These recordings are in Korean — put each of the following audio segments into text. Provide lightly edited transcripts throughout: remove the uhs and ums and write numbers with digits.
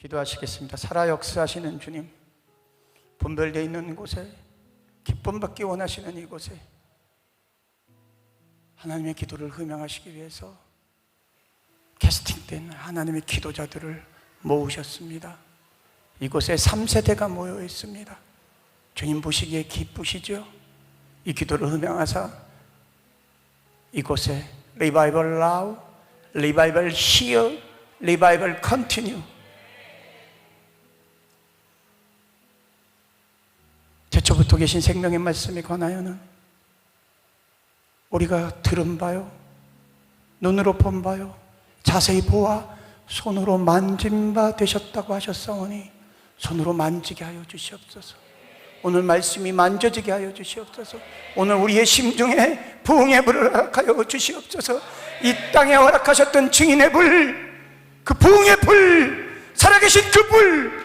기도하시겠습니다. 살아 역사하시는 주님, 분별되어 있는 곳에, 기쁨 받기 원하시는 이곳에 하나님의 기도를 흠양하시기 위해서 캐스팅된 하나님의 기도자들을 모으셨습니다. 이곳에 3세대가 모여 있습니다. 주님 보시기에 기쁘시죠? 이 기도를 흠양하사 이곳에 Revival Now, Revival Here, Revival Continue, 태초부터 계신 생명의 말씀에 관하여는 우리가 들은 바요, 눈으로 본 바요, 자세히 보아 손으로 만진 바 되셨다고 하셨사오니 손으로 만지게 하여 주시옵소서. 오늘 말씀이 만져지게 하여 주시옵소서. 오늘 우리의 심중에 부흥의 불을 허락하여 주시옵소서. 이 땅에 허락하셨던 증인의 불, 그 부흥의 불, 살아계신 그 불,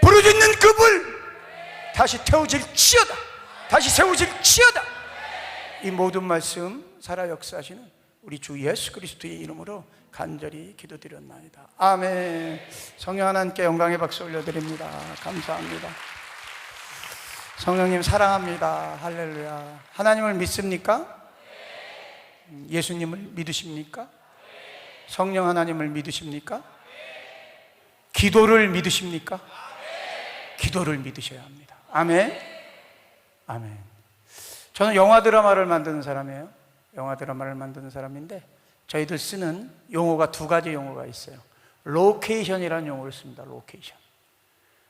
부르짖는 그 불 다시 태워질지어다, 다시 세워질지어다. 이 모든 말씀 살아 역사하시는 우리 주 예수 그리스도의 이름으로 간절히 기도드렸나이다. 아멘. 성령 하나님께 영광의 박수 올려드립니다. 감사합니다. 성령님 사랑합니다. 할렐루야. 하나님을 믿습니까? 예수님을 믿으십니까? 성령 하나님을 믿으십니까? 기도를 믿으십니까? 기도를 믿으셔야 합니다. 아멘. 아멘. 저는 영화 드라마를 만드는 사람이에요. 영화 드라마를 만드는 사람인데 저희들 쓰는 용어가 두 가지 용어가 있어요. 로케이션이라는 용어를 씁니다. 로케이션.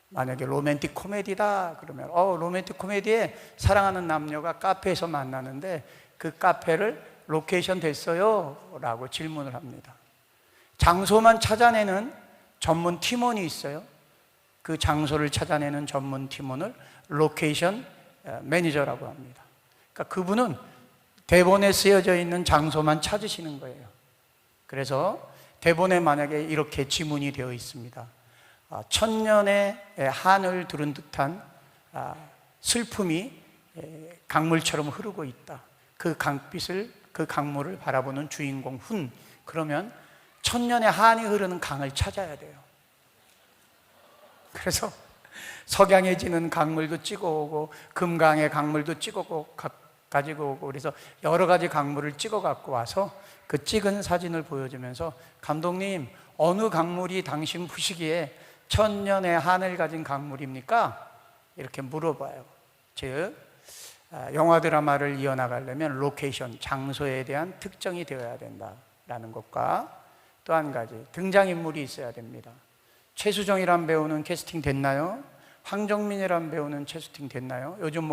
만약에 로맨틱 코미디다 그러면 로맨틱 코미디에 사랑하는 남녀가 카페에서 만나는데 그 카페를 로케이션 됐어요? 라고 질문을 합니다. 장소만 찾아내는 전문 팀원이 있어요. 그 장소를 찾아내는 전문 팀원을 로케이션 매니저라고 합니다. 그러니까 그분은 대본에 쓰여져 있는 장소만 찾으시는 거예요. 그래서 대본에 만약에 이렇게 지문이 되어 있습니다. 천년의 한을 두른 듯한 슬픔이 강물처럼 흐르고 있다. 그 강빛을, 그 강물을 바라보는 주인공 훈. 그러면 천년의 한이 흐르는 강을 찾아야 돼요. 그래서 석양에 지는 강물도 찍어오고 금강의 강물도 찍어오고 가지고 오고, 그래서 여러 가지 강물을 찍어 갖고 와서 그 찍은 사진을 보여주면서 감독님, 어느 강물이 당신 보시기에 천년의 한을 가진 강물입니까? 이렇게 물어봐요. 즉 영화 드라마를 이어나가려면 로케이션, 장소에 대한 특정이 되어야 된다라는 것과 또 한 가지, 등장인물이 있어야 됩니다. 최수정이란 배우는 캐스팅 됐나요? 황정민이란 배우는 캐스팅 됐나요? 요즘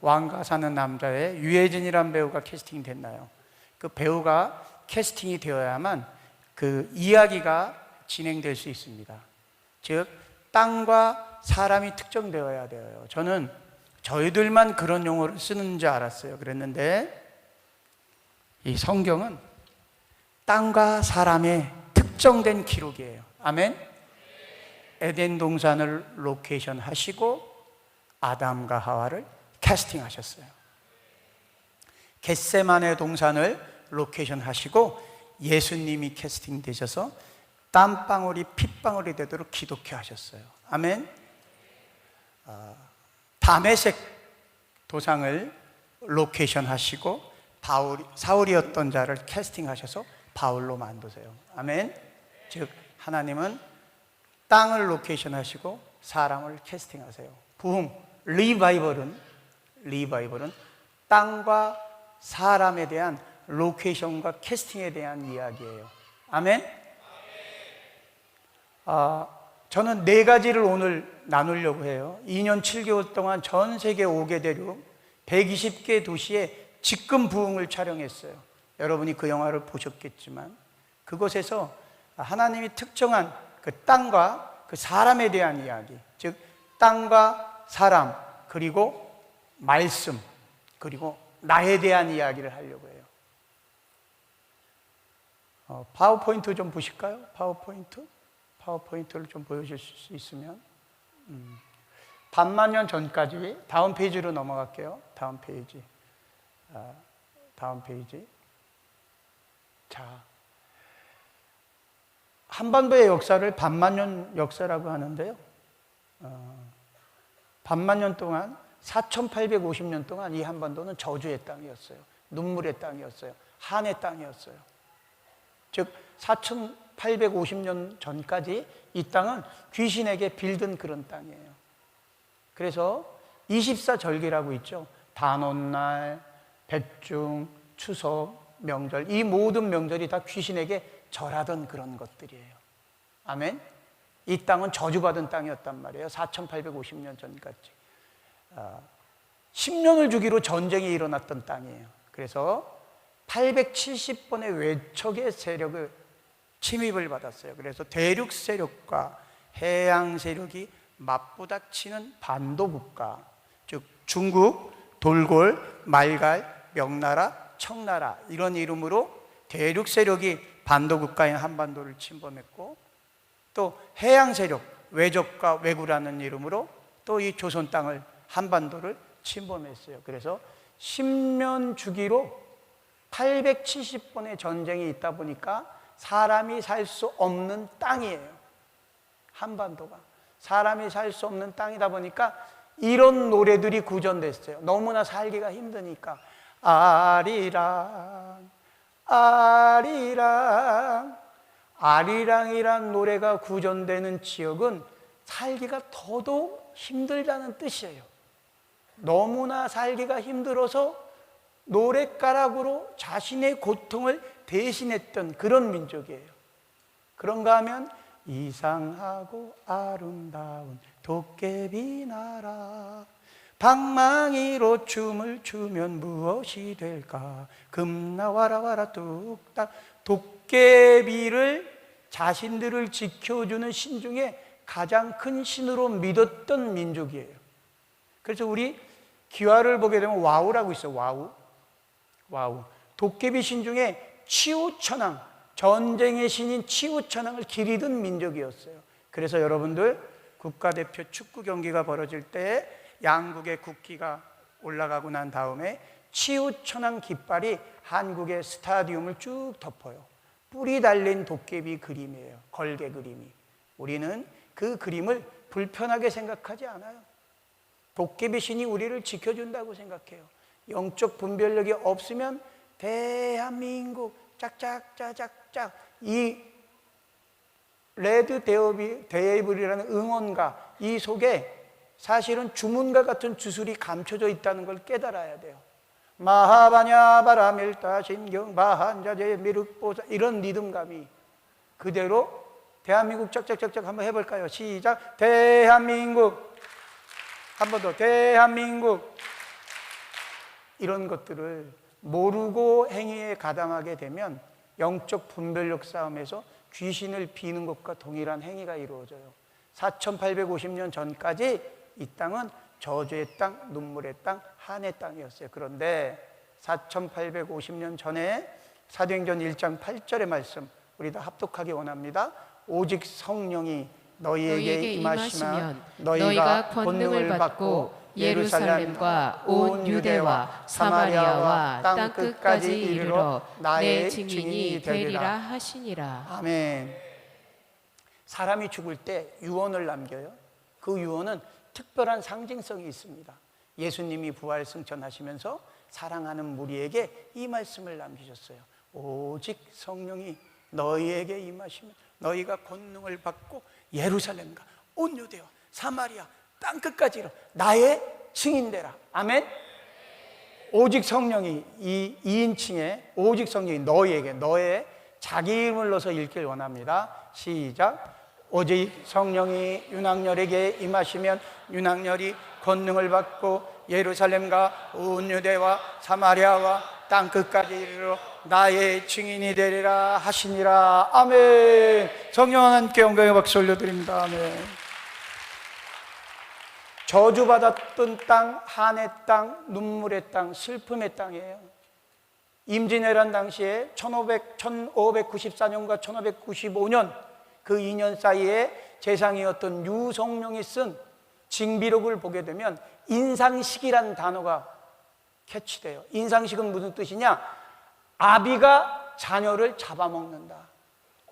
왕가 사는 남자의 유해진이란 배우가 캐스팅 됐나요? 그 배우가 캐스팅이 되어야만 그 이야기가 진행될 수 있습니다. 즉 땅과 사람이 특정되어야 돼요. 저는 저희들만 그런 용어를 쓰는 줄 알았어요. 그랬는데 이 성경은 땅과 사람의 특정된 기록이에요. 아멘. 에덴 동산을 로케이션 하시고 아담과 하와를 캐스팅 하셨어요. 겟세마네 동산을 로케이션 하시고 예수님이 캐스팅 되셔서 땀방울이 핏방울이 되도록 기독케 하셨어요. 아멘. 다메섹 도상을 로케이션 하시고 사울이었던 자를 캐스팅 하셔서 바울로 만드세요. 아멘. 즉 하나님은 땅을 로케이션 하시고 사람을 캐스팅 하세요. 부흥, 리바이벌은 땅과 사람에 대한 로케이션과 캐스팅에 대한 이야기예요. 아멘. 저는 네 가지를 오늘 나누려고 해요. 2년 7개월 동안 전 세계 5개 대륙 120개 도시에 직금 부흥을 촬영했어요. 여러분이 그 영화를 보셨겠지만 그곳에서 하나님이 특정한 그 땅과 그 사람에 대한 이야기, 즉 땅과 사람, 그리고 말씀, 그리고 나에 대한 이야기를 하려고 해요. 파워포인트 좀 보실까요? 파워포인트를 좀 보여줄 수 있으면. 반만 년 전까지, 다음 페이지로 넘어갈게요. 다음 페이지. 자, 한반도의 역사를 반만년 역사라고 하는데요. 반만년 동안 4850년 동안 이 한반도는 저주의 땅이었어요. 눈물의 땅이었어요. 한의 땅이었어요. 즉 4850년 전까지 이 땅은 귀신에게 빌든 그런 땅이에요. 그래서 24절기라고 있죠. 단오날, 백중, 추석, 명절, 이 모든 명절이 다 귀신에게 절하던 그런 것들이에요. 아멘. 이 땅은 저주받은 땅이었단 말이에요. 4850년 전까지 10년을 주기로 전쟁이 일어났던 땅이에요. 그래서 870번의 외척의 세력을 침입을 받았어요. 그래서 대륙 세력과 해양 세력이 맞부닥치는 반도국가, 즉 중국, 돌골, 말갈, 명나라, 청나라 이런 이름으로 대륙 세력이 반도국가인 한반도를 침범했고, 또 해양 세력, 외적과 왜구라는 이름으로 또 이 조선 땅을, 한반도를 침범했어요. 그래서 10년 주기로 870번의 전쟁이 있다 보니까 사람이 살 수 없는 땅이에요. 한반도가 사람이 살 수 없는 땅이다 보니까 이런 노래들이 구전됐어요. 너무나 살기가 힘드니까. 아리랑 아리랑 아리랑이란 노래가 구전되는 지역은 살기가 더더욱 힘들다는 뜻이에요. 너무나 살기가 힘들어서 노랫가락으로 자신의 고통을 대신했던 그런 민족이에요. 그런가 하면 이상하고 아름다운 도깨비 나라, 방망이로 춤을 추면 무엇이 될까, 금나와라 와라 뚝딱. 도깨비를 자신들을 지켜주는 신 중에 가장 큰 신으로 믿었던 민족이에요. 그래서 우리 기와를 보게 되면 와우라고 있어요. 와우. 도깨비 신 중에 치우천왕, 전쟁의 신인 치우천왕을 기리던 민족이었어요. 그래서 여러분들 국가대표 축구 경기가 벌어질 때 양국의 국기가 올라가고 난 다음에 치우천왕 깃발이 한국의 스타디움을 쭉 덮어요. 뿔이 달린 도깨비 그림이에요. 걸개 그림이. 우리는 그 그림을 불편하게 생각하지 않아요. 도깨비 신이 우리를 지켜준다고 생각해요. 영적 분별력이 없으면 대한민국 짝짝짝짝짝, 이 레드 데이블이라는 응원가, 이 속에 사실은 주문과 같은 주술이 감춰져 있다는 걸 깨달아야 돼요. 마하바냐 바라밀타 심경 바한자제 미륵보사, 이런 리듬감이 그대로 대한민국 짝짝짝짝 한번 해볼까요? 시작. 대한민국. 한 번 더. 대한민국. 이런 것들을 모르고 행위에 가담하게 되면 영적 분별력 싸움에서 귀신을 비는 것과 동일한 행위가 이루어져요. 4850년 전까지 이 땅은 저주의 땅, 눈물의 땅, 한의 땅이었어요. 그런데 4850년 전에 사도행전 1장 8절의 말씀, 우리 다 합독하기 원합니다. 오직 성령이 너희에게 임하시면 너희가 권능을 받고 예루살렘과 온 유대와 사마리아와 땅 끝까지 이르러 나의 증인이 되리라 하시니라. 아멘. 사람이 죽을 때 유언을 남겨요. 그 유언은 특별한 상징성이 있습니다. 예수님이 부활 승천하시면서 사랑하는 무리에게 이 말씀을 남기셨어요. 오직 성령이 너희에게 임하시면 너희가 권능을 받고 예루살렘과 온 유대와 사마리아 땅 끝까지 이르러 나의 증인되라. 아멘. 오직 성령이, 이 2인칭의 오직 성령이 너희에게, 너의 자기 이름을 넣어서 읽길 원합니다. 시작. 오직 성령이 윤학열에게 임하시면 윤학열이 권능을 받고 예루살렘과 온 유대와 사마리아와 땅 끝까지 이르러 나의 증인이 되리라 하시니라. 아멘. 성령 하나님께 영광의 박수 올려드립니다. 아멘. 저주받았던 땅, 한의 땅, 눈물의 땅, 슬픔의 땅이에요. 임진왜란 당시에 1594년과 1595년 그 2년 사이에 재상이었던 유성룡이 쓴 징비록을 보게 되면 인상식이란 단어가 캐치돼요. 인상식은 무슨 뜻이냐? 아비가 자녀를 잡아먹는다.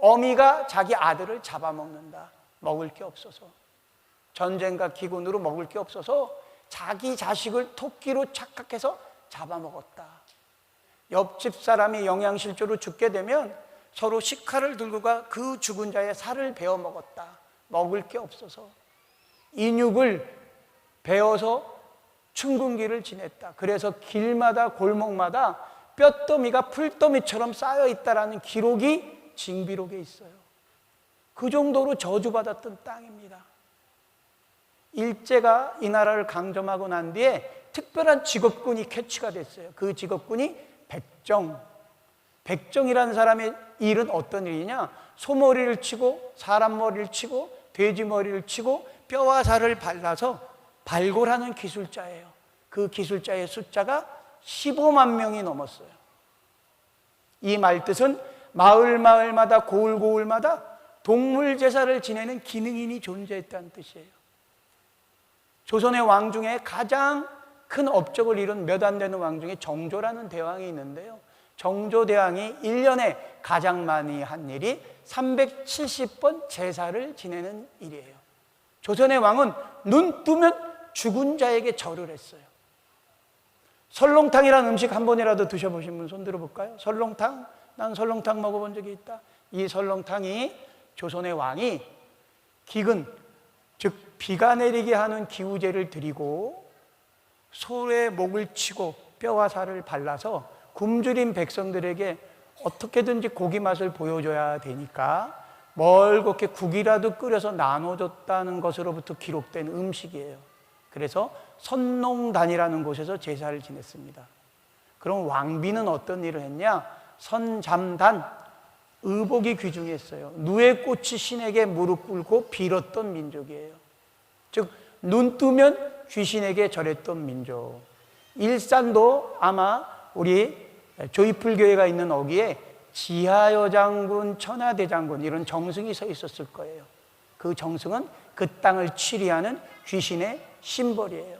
어미가 자기 아들을 잡아먹는다. 먹을 게 없어서, 전쟁과 기근으로 먹을 게 없어서 자기 자식을 토끼로 착각해서 잡아먹었다. 옆집 사람이 영양실조로 죽게 되면 서로 식칼을 들고 가 그 죽은 자의 살을 베어 먹었다. 먹을 게 없어서 인육을 베어서 춘궁기를 지냈다. 그래서 길마다 골목마다 뼈더미가 풀더미처럼 쌓여 있다라는 기록이 징비록에 있어요. 그 정도로 저주받았던 땅입니다. 일제가 이 나라를 강점하고 난 뒤에 특별한 직업군이 캐치가 됐어요. 그 직업군이 백정. 백정이라는 사람의 일은 어떤 일이냐? 소머리를 치고 사람 머리를 치고 돼지 머리를 치고 뼈와 살을 발라서 발골하는 기술자예요. 그 기술자의 숫자가 15만 명이 넘었어요. 이 말뜻은 마을마다 고을고을마다 동물 제사를 지내는 기능인이 존재했다는 뜻이에요. 조선의 왕 중에 가장 큰 업적을 이룬 몇 안 되는 왕 중에 정조라는 대왕이 있는데요, 정조대왕이 1년에 가장 많이 한 일이 370번 제사를 지내는 일이에요. 조선의 왕은 눈 뜨면 죽은 자에게 절을 했어요. 설렁탕이라는 음식 한 번이라도 드셔보신 분 손 들어볼까요? 설렁탕? 난 설렁탕 먹어본 적이 있다. 이 설렁탕이 조선의 왕이 기근, 즉 비가 내리게 하는 기우제를 드리고 소의 목을 치고 뼈와 살을 발라서 굶주린 백성들에게 어떻게든지 고기 맛을 보여줘야 되니까 멀겋게 국이라도 끓여서 나눠줬다는 것으로부터 기록된 음식이에요. 그래서 선농단이라는 곳에서 제사를 지냈습니다. 그럼 왕비는 어떤 일을 했냐? 선잠단, 의복이 귀중했어요. 누에 꽂히 신에게 무릎 꿇고 빌었던 민족이에요. 즉 눈 뜨면 귀신에게 절했던 민족. 일산도 아마 우리 조이풀교회가 있는 어귀에 지하여장군, 천하대장군 이런 정승이 서 있었을 거예요. 그 정승은 그 땅을 치리하는 귀신의 심벌이에요.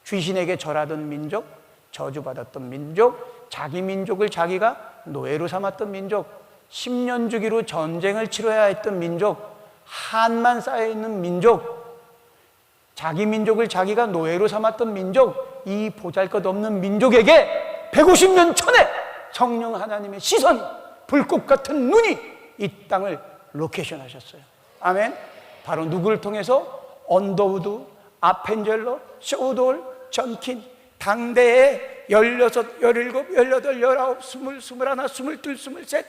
귀신에게 절하던 민족, 저주받았던 민족, 자기 민족을 자기가 노예로 삼았던 민족, 10년 주기로 전쟁을 치러야 했던 민족, 한만 쌓여있는 민족, 자기 민족을 자기가 노예로 삼았던 민족, 이 보잘것없는 민족에게 150년 전에 성령 하나님의 시선, 불꽃 같은 눈이 이 땅을 로케이션 하셨어요. 아멘. 바로 누구를 통해서? 언더우드, 아펜젤러, 쇼돌, 전킨, 당대에 16, 17, 18, 19, 20, 21, 22, 23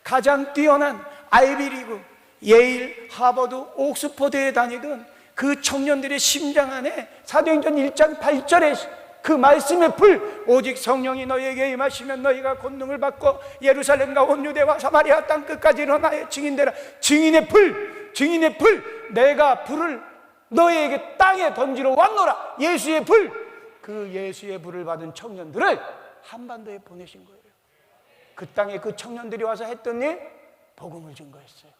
가장 뛰어난 아이비리그, 예일, 하버드, 옥스퍼드에 다니던 그 청년들의 심장 안에 사도행전 1장 8절에 그 말씀의 불, 오직 성령이 너희에게 임하시면 너희가 권능을 받고 예루살렘과 온 유대와 사마리아 땅 끝까지 일어나의 증인되라. 증인의 불, 증인의 불, 내가 불을 너희에게 땅에 던지러 왔노라. 예수의 불. 그 예수의 불을 받은 청년들을 한반도에 보내신 거예요. 그 땅에 그 청년들이 와서 했던 일, 복음을 증거했어요.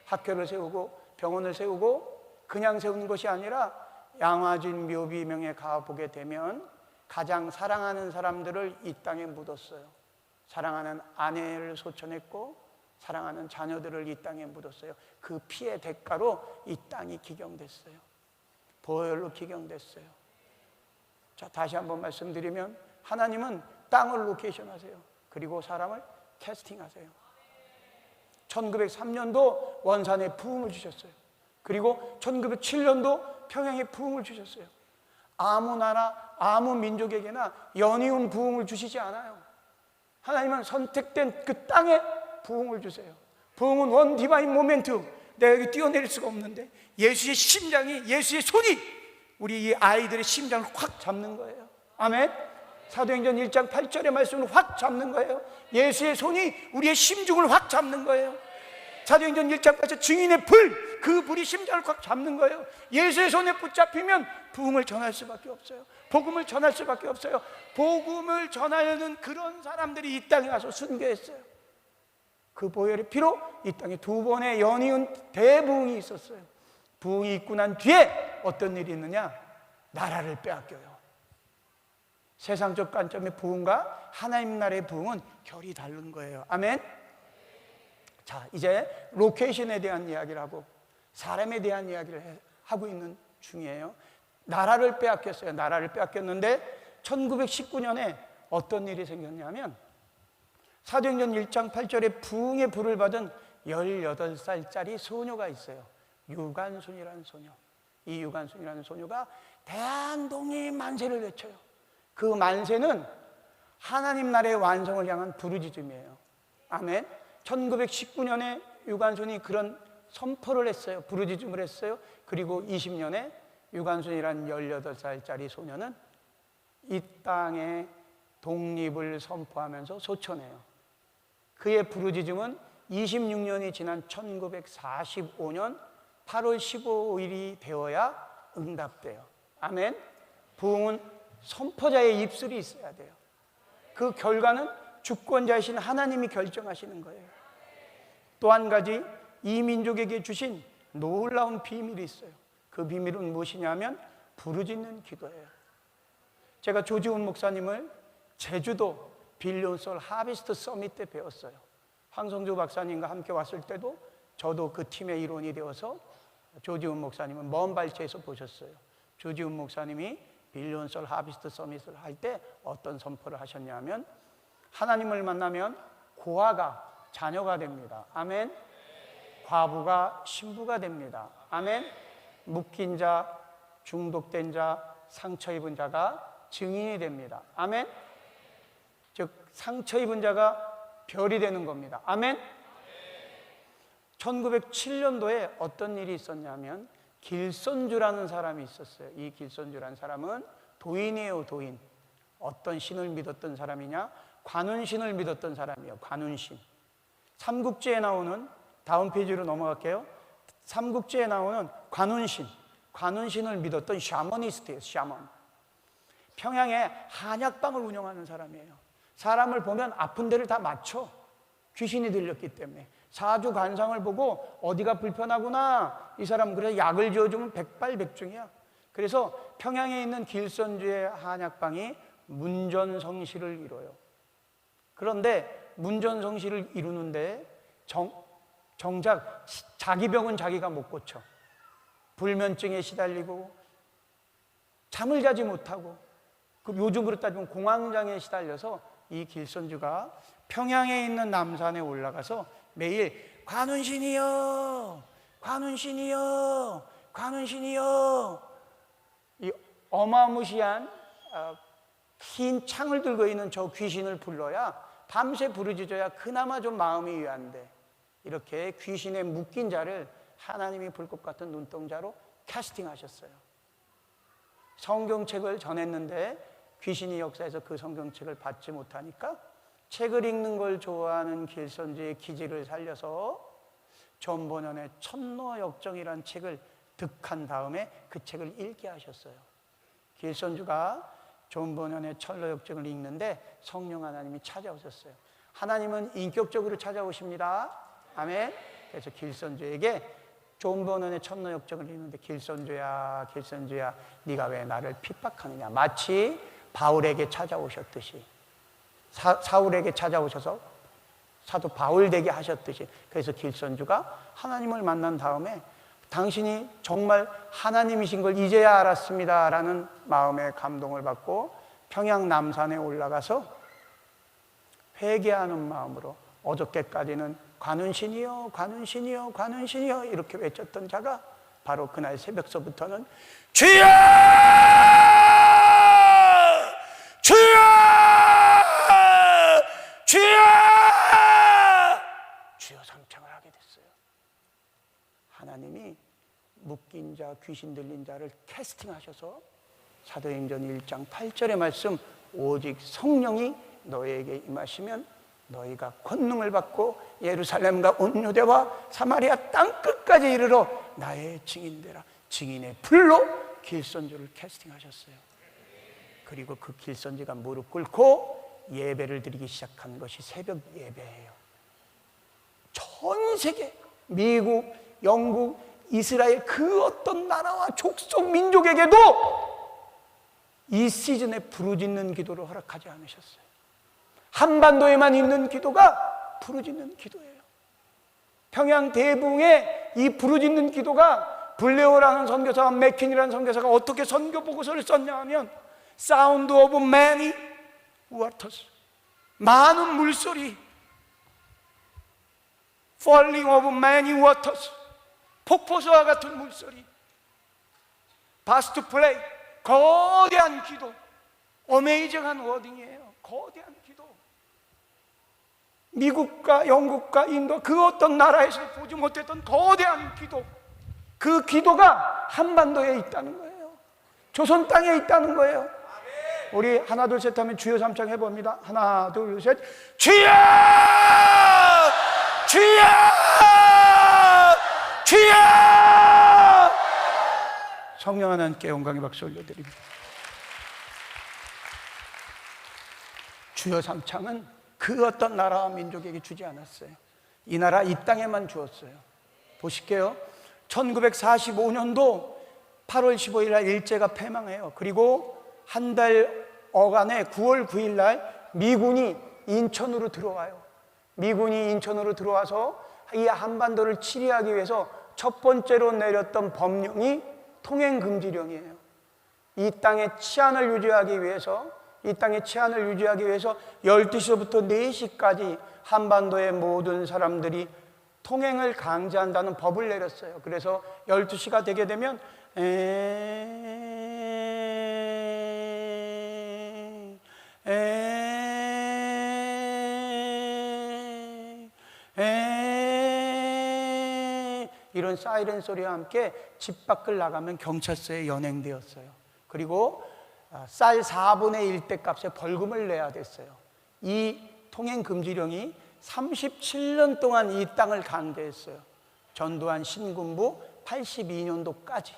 학교를 세우고 병원을 세우고 그냥 세우는 것이 아니라 양화진 묘비명에 가보게 되면 가장 사랑하는 사람들을 이 땅에 묻었어요. 사랑하는 아내를 소천했고 사랑하는 자녀들을 이 땅에 묻었어요. 그 피의 대가로 이 땅이 기경됐어요. 보혈로 기경됐어요. 자, 다시 한번 말씀드리면 하나님은 땅을 로케이션 하세요. 그리고 사람을 캐스팅하세요. 1903년도 원산에 부흥을 주셨어요. 그리고 1907년도 평양에 부흥을 주셨어요. 아무 나라, 아무 민족에게나 연이은 부흥을 주시지 않아요. 하나님은 선택된 그 땅에 부흥을 주세요. 부흥은 원 디바인 모멘트. 내가 여기 뛰어내릴 수가 없는데 예수의 심장이, 예수의 손이 우리 이 아이들의 심장을 확 잡는 거예요. 아멘. 사도행전 1장 8절의 말씀을 확 잡는 거예요. 예수의 손이 우리의 심중을 확 잡는 거예요. 사도행전 1장 8절 증인의 불, 그 불이 심장을 꽉 잡는 거예요. 예수의 손에 붙잡히면 부흥을 전할 수밖에 없어요. 복음을 전할 수밖에 없어요. 복음을 전하려는 그런 사람들이 이 땅에 와서 순교했어요. 그 보혈의 피로 이 땅에 두 번의 연이은 대부흥이 있었어요. 부흥이 있고 난 뒤에 어떤 일이 있느냐? 나라를 빼앗겨요. 세상적 관점의 부흥과 하나님 나라의 부흥은 결이 다른 거예요. 아멘. 자, 이제 로케이션에 대한 이야기를 하고 사람에 대한 이야기를 하고 있는 중이에요. 나라를 빼앗겼어요. 나라를 빼앗겼는데 1919년에 어떤 일이 생겼냐면 사도행전 1장 8절에 부흥의 불을 받은 18살짜리 소녀가 있어요. 유관순이라는 소녀. 이 유관순이라는 소녀가 대한독립 만세를 외쳐요. 그 만세는 하나님 나라의 완성을 향한 부르짖음이에요. 아멘. 1919년에 유관순이 그런 선포를 했어요. 부르짖음을 했어요. 그리고 20년에 유관순이라는 18살짜리 소녀는 이 땅에 독립을 선포하면서 소천해요. 그의 부르짖음은 26년이 지난 1945년 8월 15일이 되어야 응답돼요. 아멘. 부흥은 선포자의 입술이 있어야 돼요. 그 결과는 주권자이신 하나님이 결정하시는 거예요. 또 한 가지 이 민족에게 주신 놀라운 비밀이 있어요. 그 비밀은 무엇이냐면 부르짖는 기도예요. 제가 조지훈 목사님을 제주도 빌리온솔 하비스트 서밋 때 배웠어요. 황성주 박사님과 함께 왔을 때도 저도 그 팀의 일원이 되어서 조지훈 목사님은 먼 발치에서 보셨어요. 조지훈 목사님이 빌리온솔 하비스트 서밋을 할 때 어떤 선포를 하셨냐면 하나님을 만나면 고아가 자녀가 됩니다. 아멘. 과부가 신부가 됩니다. 아멘. 묶인 자, 중독된 자, 상처 입은 자가 증인이 됩니다. 아멘. 즉 상처 입은 자가 별이 되는 겁니다. 아멘. 1907년도에 어떤 일이 있었냐면 길선주라는 사람이 있었어요. 이 길선주라는 사람은 도인이에요. 도인. 어떤 신을 믿었던 사람이냐? 관운신을 믿었던 사람이에요. 관운신. 삼국지에 나오는, 다음 페이지로 넘어갈게요. 삼국지에 나오는 관운신, 관운신을 믿었던 샤머니스트예요. 샤먼. 평양에 한약방을 운영하는 사람이에요. 사람을 보면 아픈 데를 다 맞춰. 귀신이 들렸기 때문에. 사주 관상을 보고 어디가 불편하구나, 이 사람 그래서 약을 지어주면 백발백중이야. 그래서 평양에 있는 길선주의 한약방이 문전성시를 이뤄요. 그런데 문전성시를 이루는데 정작 자기 병은 자기가 못 고쳐. 불면증에 시달리고 잠을 자지 못하고, 요즘으로 따지면 공황장애에 시달려서 이 길선주가 평양에 있는 남산에 올라가서 매일 관운신이여, 관운신이여, 관운신이여, 이 어마무시한 흰 창을 들고 있는 저 귀신을 불러야, 밤새 부르짖어야 그나마 좀 마음이 위안돼. 이렇게 귀신에 묶인 자를 하나님이 불꽃 같은 눈동자로 캐스팅하셨어요. 성경책을 전했는데 귀신이 역사에서 그 성경책을 받지 못하니까 책을 읽는 걸 좋아하는 길선주의 기질을 살려서 존 버년의 천노역정이라는 책을 득한 다음에 그 책을 읽게 하셨어요. 길선주가 존 버년의 천노역정을 읽는데 성령 하나님이 찾아오셨어요. 하나님은 인격적으로 찾아오십니다. 아멘. 그래서 길선주에게 존 버년의 천노역정을 읽는데, 길선주야, 길선주야, 네가 왜 나를 핍박하느냐. 마치 바울에게 찾아오셨듯이, 사울에게 찾아오셔서 사도 바울 되게 하셨듯이. 그래서 길선주가 하나님을 만난 다음에 당신이 정말 하나님이신 걸 이제야 알았습니다 라는 마음의 감동을 받고 평양 남산에 올라가서 회개하는 마음으로 어저께까지는 관운신이여, 관운신이여, 관운신이여 이렇게 외쳤던 자가 바로 그날 새벽서부터는 주여! 주여! 주여! 주여 삼창을 하게 됐어요. 하나님이 묶인 자, 귀신 들린 자를 캐스팅하셔서 사도행전 1장 8절의 말씀, 오직 성령이 너희에게 임하시면 너희가 권능을 받고 예루살렘과 온 유대와 사마리아 땅끝까지 이르러 나의 증인되라. 증인의 불로 길선주를 캐스팅하셨어요. 그리고 그 길선주가 무릎 꿇고 예배를 드리기 시작한 것이 새벽 예배예요. 전 세계, 미국, 영국, 이스라엘 그 어떤 나라와 족속 민족에게도 이 시즌에 부르짖는 기도를 허락하지 않으셨어요. 한반도에만 있는 기도가 부르짖는 기도예요. 평양 대붕의 이 부르짖는 기도가 블레어라는 선교사와 맥킨이라는 선교사가 어떻게 선교 보고서를 썼냐 하면 Sound of many waters, 많은 물소리, Falling of many waters, 폭포수와 같은 물소리, Vast play, 거대한 기도, 어메이징한 워딩이에요. 거대한 기도. 미국과 영국과 인도 그 어떤 나라에서 보지 못했던 거대한 기도, 그 기도가 한반도에 있다는 거예요. 조선 땅에 있다는 거예요. 우리 하나 둘 셋 하면 주여 삼창 해봅니다. 하나 둘 셋. 주여! 주여! 주여! 성령 하나님께 영광의 박수 올려드립니다. 주여 삼창은 그 어떤 나라와 민족에게 주지 않았어요. 이 나라 이 땅에만 주었어요. 보실게요. 1945년도 8월 15일 날 일제가 패망해요. 그리고 한 달 어간에 9월 9일 날 미군이 인천으로 들어와요. 미군이 인천으로 들어와서 이 한반도를 치리하기 위해서 첫 번째로 내렸던 법령이 통행금지령이에요. 이 땅의 치안을 유지하기 위해서 12시부터 4시까지 한반도의 모든 사람들이 통행을 강제한다는 법을 내렸어요. 그래서 12시가 되게 되면 이런 사이렌 소리와 함께 집 밖을 나가면 경찰서에 연행되었어요. 그리고 쌀 4분의 1대 값에 벌금을 내야 됐어요. 이 통행금지령이 37년 동안 이 땅을 강제했어요. 전두환 신군부 82년도까지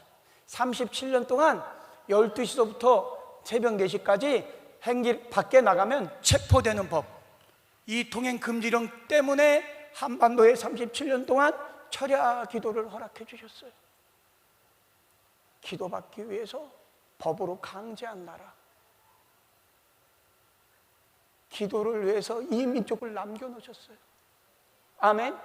37년 동안 12시부터 새벽 4시까지 행길 밖에 나가면 체포되는 법, 이 통행금지령 때문에 한반도에 37년 동안 철야 기도를 허락해 주셨어요. 기도받기 위해서 법으로 강제한 나라, 기도를 위해서 이 민족을 남겨놓으셨어요. 아멘.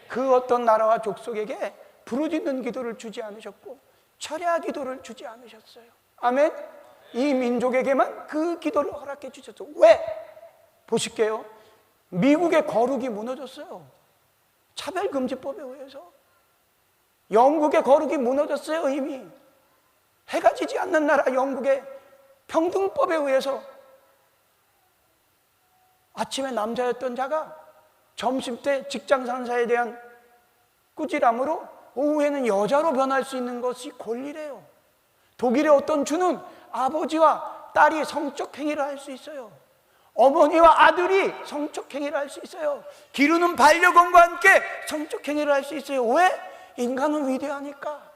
그 어떤 나라와 족속에게 부르짖는 기도를 주지 않으셨고 철야 기도를 주지 않으셨어요. 아멘. 이 민족에게만 그 기도를 허락해 주셨어요. 왜? 보실게요. 미국의 거룩이 무너졌어요. 차별금지법에 의해서. 영국의 거룩이 무너졌어요. 이미 해가 지지 않는 나라 영국의 평등법에 의해서 아침에 남자였던 자가 점심때 직장 상사에 대한 꾸지람으로 오후에는 여자로 변할 수 있는 것이 권리래요. 독일의 어떤 주는 아버지와 딸이 성적 행위를 할 수 있어요. 어머니와 아들이 성적 행위를 할 수 있어요. 기르는 반려견과 함께 성적 행위를 할 수 있어요. 왜? 인간은 위대하니까.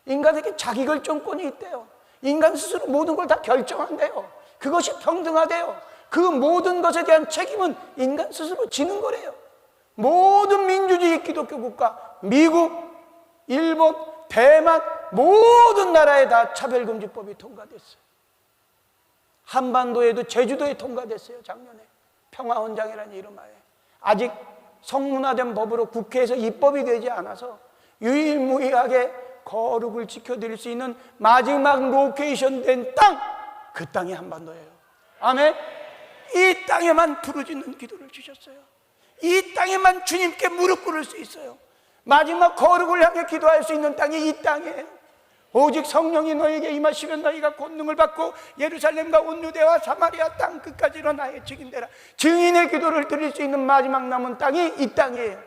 인간에게 자기결정권이 있대요. 인간 스스로 모든 걸 다 결정한대요. 그것이 평등하대요. 그 모든 것에 대한 책임은 인간 스스로 지는 거래요. 모든 민주주의 기독교 국가, 미국, 일본, 대만 모든 나라에 다 차별금지법이 통과됐어요. 한반도에도 제주도에 통과됐어요. 작년에 평화헌장이라는 이름하에. 아직 성문화된 법으로 국회에서 입법이 되지 않아서 유일무이하게 거룩을 지켜드릴 수 있는 마지막 로케이션 된 땅, 그 땅이 한반도예요. 아멘. 이 땅에만 부르짖는 기도를 주셨어요. 이 땅에만 주님께 무릎 꿇을 수 있어요. 마지막 거룩을 향해 기도할 수 있는 땅이 이 땅이에요. 오직 성령이 너에게 임하시면 너희가 권능을 받고 예루살렘과 온 유대와 사마리아 땅 끝까지로 나의 증인되라. 증인의 기도를 드릴 수 있는 마지막 남은 땅이 이 땅이에요.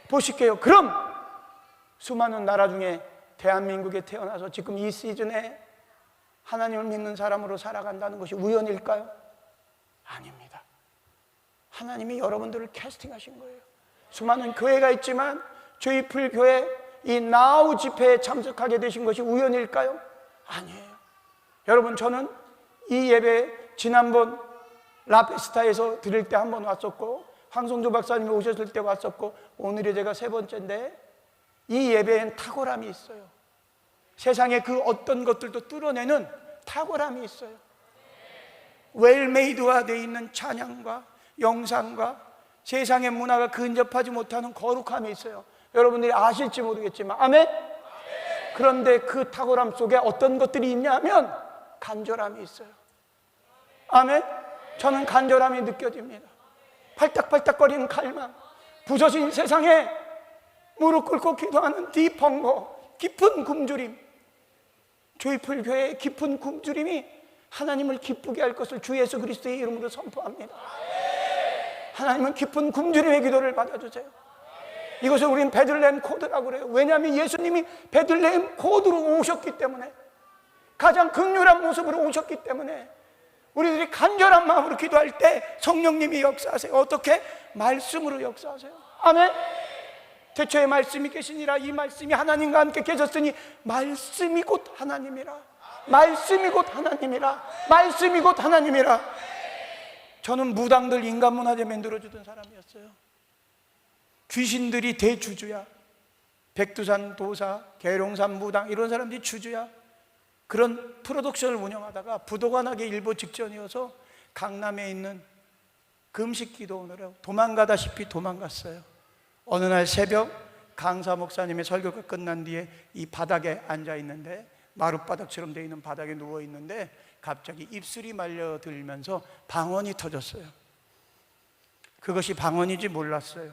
보실게요. 그럼 수많은 나라 중에 대한민국에 태어나서 지금 이 시즌에 하나님을 믿는 사람으로 살아간다는 것이 우연일까요? 아닙니다. 하나님이 여러분들을 캐스팅하신 거예요. 수많은 교회가 있지만 저희 풀교회 이 나우 집회에 참석하게 되신 것이 우연일까요? 아니에요. 여러분, 저는 이 예배 지난번 라페스타에서 드릴 때 한 번 왔었고 황성조 박사님이 오셨을 때 왔었고 오늘이 제가 3번째인데 이 예배엔 탁월함이 있어요. 세상의 그 어떤 것들도 뚫어내는 탁월함이 있어요. 웰메이드화 되어 있는 찬양과 영상과 세상의 문화가 근접하지 못하는 거룩함이 있어요. 여러분들이 아실지 모르겠지만, 아멘? 그런데 그 탁월함 속에 어떤 것들이 있냐면 간절함이 있어요. 아멘? 저는 간절함이 느껴집니다. 팔딱팔딱거리는 갈망, 부서진 세상에 무릎 꿇고 기도하는 딥 헝거, 깊은 굶주림, 조이풀 교회의 깊은 굶주림이 하나님을 기쁘게 할 것을 주 예수 그리스도의 이름으로 선포합니다. 하나님은 깊은 굶주림의 기도를 받아주세요. 이것을 우리는 베들레헴 코드라고 그래요. 왜냐하면 예수님이 베들레헴 코드로 오셨기 때문에, 가장 극률한 모습으로 오셨기 때문에 우리들이 간절한 마음으로 기도할 때 성령님이 역사하세요. 어떻게? 말씀으로 역사하세요. 아멘? 태초에 말씀이 계시니라. 이 말씀이 하나님과 함께 계셨으니 말씀이 곧 하나님이라. 말씀이 곧 하나님이라. 말씀이 곧 하나님이라. 저는 무당들 인간문화재 만들어주던 사람이었어요. 귀신들이 대주주야. 백두산 도사, 계룡산 무당 이런 사람들이 주주야. 그런 프로덕션을 운영하다가 부도가 나기 일보 직전이어서 강남에 있는 금식기도원으로 도망가다시피 도망갔어요. 어느 날 새벽 강사 목사님의 설교가 끝난 뒤에 이 바닥에 앉아 있는데, 마룻바닥처럼 되어 있는 바닥에 누워 있는데 갑자기 입술이 말려들면서 방언이 터졌어요. 그것이 방언인지 몰랐어요.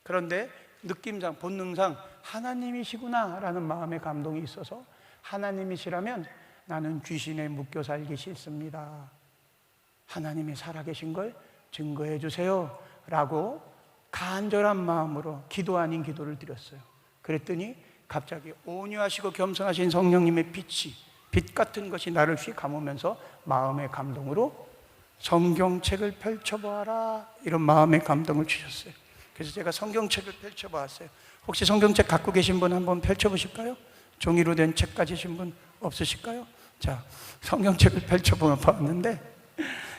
그런데 느낌상, 본능상 하나님이시구나 라는 마음의 감동이 있어서, 하나님이시라면 나는 귀신에 묶여 살기 싫습니다. 하나님이 살아계신 걸 증거해 주세요 라고 간절한 마음으로 기도 아닌 기도를 드렸어요. 그랬더니 갑자기 온유하시고 겸손하신 성령님의 빛이, 빛 같은 것이 나를 휙 감으면서 마음의 감동으로 성경책을 펼쳐보아라, 이런 마음의 감동을 주셨어요. 그래서 제가 성경책을 펼쳐보았어요. 혹시 성경책 갖고 계신 분 한번 펼쳐보실까요? 종이로 된 책 가지신 분 없으실까요? 자, 성경책을 펼쳐보았는데,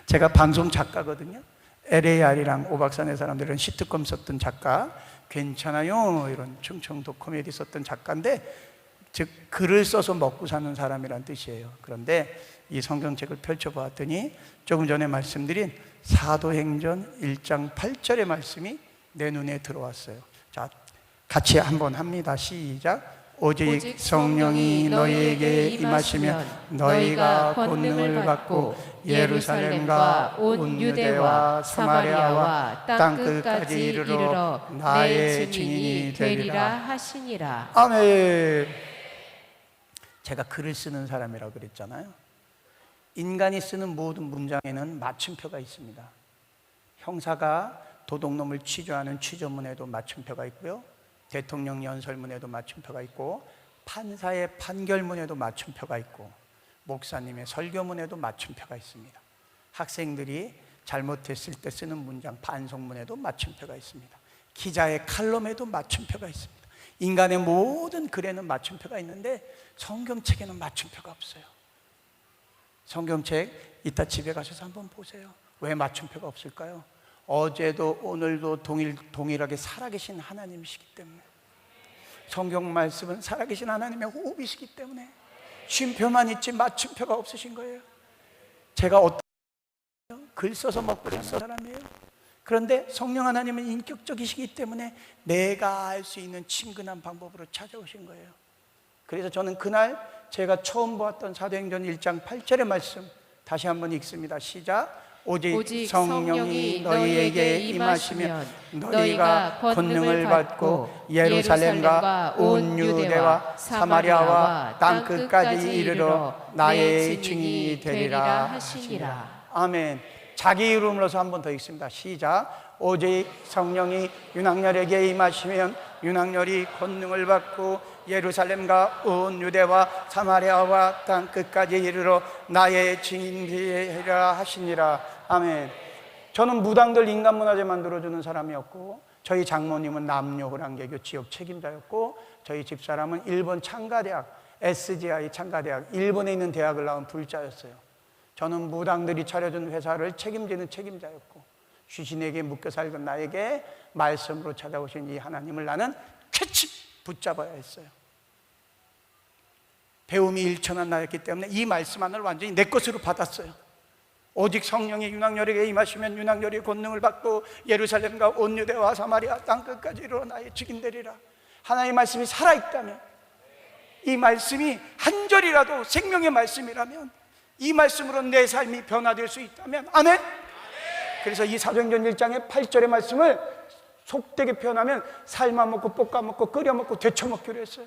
제가 방송 작가거든요. LAR이랑 오박산의 사람들은 시트콤 썼던 작가, 괜찮아요 이런 충청도 코미디 썼던 작가인데, 즉 글을 써서 먹고 사는 사람이란 뜻이에요. 그런데 이 성경책을 펼쳐보았더니 조금 전에 말씀드린 사도행전 1장 8절의 말씀이 내 눈에 들어왔어요. 자, 같이 한번 합니다. 시작. 오직 성령이 너희에게 임하시면 너희가 권능을 받고 예루살렘과 온 유대와 사마리아와 땅끝까지 이르러 나의 증인이 되리라 하시니라. 아멘. 제가 글을 쓰는 사람이라고 그랬잖아요. 인간이 쓰는 모든 문장에는 맞춤표가 있습니다. 형사가 도둑놈을 취조하는 취조문에도 맞춤표가 있고요, 대통령 연설문에도 맞춤표가 있고, 판사의 판결문에도 맞춤표가 있고, 목사님의 설교문에도 맞춤표가 있습니다. 학생들이 잘못했을 때 쓰는 문장 반성문에도 맞춤표가 있습니다. 기자의 칼럼에도 맞춤표가 있습니다. 인간의 모든 글에는 맞춤표가 있는데 성경책에는 맞춤표가 없어요. 성경책 이따 집에 가셔서 한번 보세요. 왜 맞춤표가 없을까요? 어제도 오늘도 동일하게 살아계신 하나님이시기 때문에, 성경 말씀은 살아계신 하나님의 호흡이시기 때문에 쉼표만 있지 맞춤표가 없으신 거예요. 제가 어떤 글 써서 먹고 사는 사람이에요. 그런데 성령 하나님은 인격적이시기 때문에 내가 알 수 있는 친근한 방법으로 찾아오신 거예요. 그래서 저는 그날 제가 처음 보았던 사도행전 1장 8절의 말씀 다시 한번 읽습니다. 시작. 오직 성령이 너희에게 임하시면 너희가 권능을 받고 예루살렘과 온 유대와 사마리아와 땅끝까지 이르러 나의 증인이 되리라 하시니라. 아멘. 자기 이름으로서 한 번 더 읽습니다. 시작. 오직 성령이 윤학열에게 임하시면 윤학열이 권능을 받고 예루살렘과 온 유대와 사마리아와 땅끝까지 이르러 나의 증인이 되리라 하시니라. 아멘. 저는 무당들 인간문화재 만들어주는 사람이었고, 저희 장모님은 남녀호랑개교 지역 책임자였고, 저희 집사람은 일본 창가대학, SGI 창가대학, 일본에 있는 대학을 나온 불자였어요. 저는 무당들이 차려준 회사를 책임지는 책임자였고, 귀신에게 묶여 살던 나에게 말씀으로 찾아오신 이 하나님을 나는 캐치 붙잡아야 했어요. 배움이 일천한 나였기 때문에 이 말씀 하나를 완전히 내 것으로 받았어요. 오직 성령이 윤학열에게 임하시면 윤학열이 권능을 받고 예루살렘과 온 유대와 사마리아 땅끝까지 이르러 나의 증인 되리라. 하나님의 말씀이 살아있다면, 이 말씀이 한 절이라도 생명의 말씀이라면, 이 말씀으로 내 삶이 변화될 수 있다면, 아멘. 그래서 이 사도행전 1장의 8절의 말씀을 속되게 표현하면 삶아 먹고 볶아 먹고 끓여 먹고 데쳐 먹기로 했어요.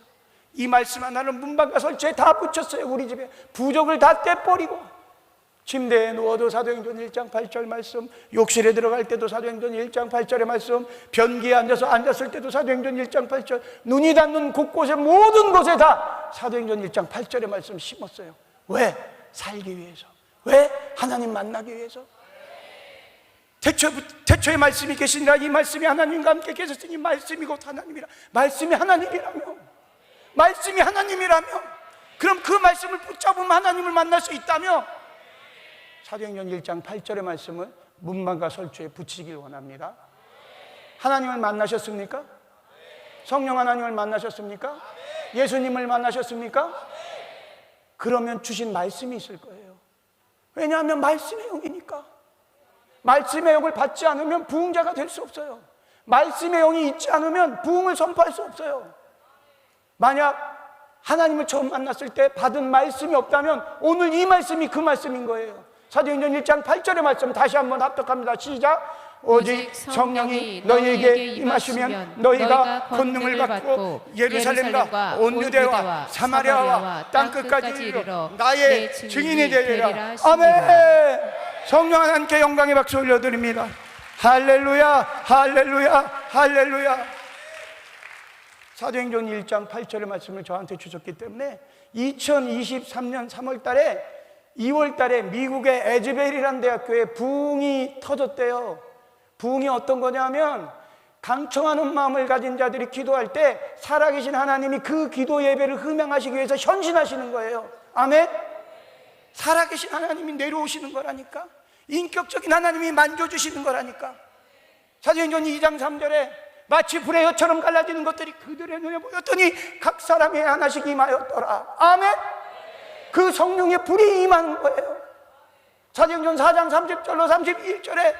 이 말씀 하나는 문방과 설치에 다 붙였어요. 우리 집에 부적을 다 떼버리고, 침대에 누워도 사도행전 1장 8절 말씀, 욕실에 들어갈 때도 사도행전 1장 8절의 말씀, 변기에 앉아서 앉았을 때도 사도행전 1장 8절, 눈이 닿는 곳곳에 모든 곳에 다 사도행전 1장 8절의 말씀 심었어요. 왜? 살기 위해서. 왜? 하나님 만나기 위해서. 태초에 말씀이 계시니라. 이 말씀이 하나님과 함께 계셨으니 말씀이 곧 하나님이라. 말씀이 하나님이라며 그럼 그 말씀을 붙잡으면 하나님을 만날 수 있다며, 사도행전 1장 8절의 말씀을 문방과 설주에 붙이길 원합니다. 하나님을 만나셨습니까? 성령 하나님을 만나셨습니까? 예수님을 만나셨습니까? 그러면 주신 말씀이 있을 거예요. 왜냐하면 말씀의 영이니까. 말씀의 영을 받지 않으면 부흥자가 될 수 없어요. 말씀의 영이 있지 않으면 부흥을 선포할 수 없어요. 만약 하나님을 처음 만났을 때 받은 말씀이 없다면 오늘 이 말씀이 그 말씀인 거예요. 사도행전 1장 8절의 말씀 다시 한번 합독합니다. 시작. 오직 성령이 너희에게 임하시면 너희가 권능을 받고 예루살렘과 온 유대와 사마리아와 땅끝까지 이르러 나의 증인이 되리라. 아멘. 성령 하나님께 영광의 박수 올려드립니다. 할렐루야, 할렐루야, 할렐루야. 사도행전 1장 8절의 말씀을 저한테 주셨기 때문에 2023년 3월 달에 2월 달에 미국의 에즈벨이라는 대학교에 부흥이 터졌대요. 부흥이 어떤 거냐면, 강청하는 마음을 가진 자들이 기도할 때 살아계신 하나님이 그 기도 예배를 흠양하시기 위해서 현신하시는 거예요. 아멘. 살아계신 하나님이 내려오시는 거라니까. 인격적인 하나님이 만져주시는 거라니까. 사도행전 2장 3절에 마치 불의 혀처럼 갈라지는 것들이 그들의 눈에 보였더니 각 사람의 하나씩 임하였더라. 아멘. 그 성령의 불이 임하는 거예요. 사도행전 4장 30절로 31절에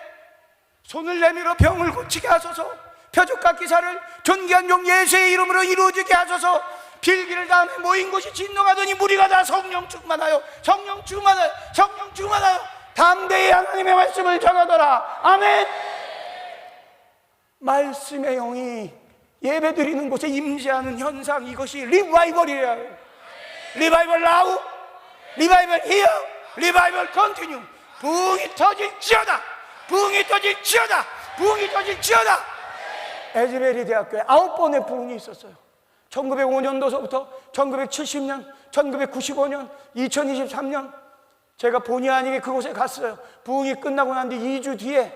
손을 내밀어 병을 고치게 하소서, 표적과 기사를 존귀한 종 예수의 이름으로 이루어지게 하소서. 빌기를 다음에 모인 곳이 진동하더니 무리가 다 성령 충만하여 담대히 하나님의 말씀을 전하더라. 아멘. 말씀의 영이 예배드리는 곳에 임재하는 현상, 이것이 리바이벌이에요. 리바이벌 나우, 리바이벌 히어, 리바이벌 컨티뉴. 부흥이 터질지어다, 부흥이 터질지어다, 부흥이 터질지어다. 에즈베리 대학교에 9번의 부흥이 있었어요. 1905년도서부터 1970년, 1995년, 2023년 제가 본의 아니게 그곳에 갔어요. 부흥이 끝나고 난 뒤 2주 뒤에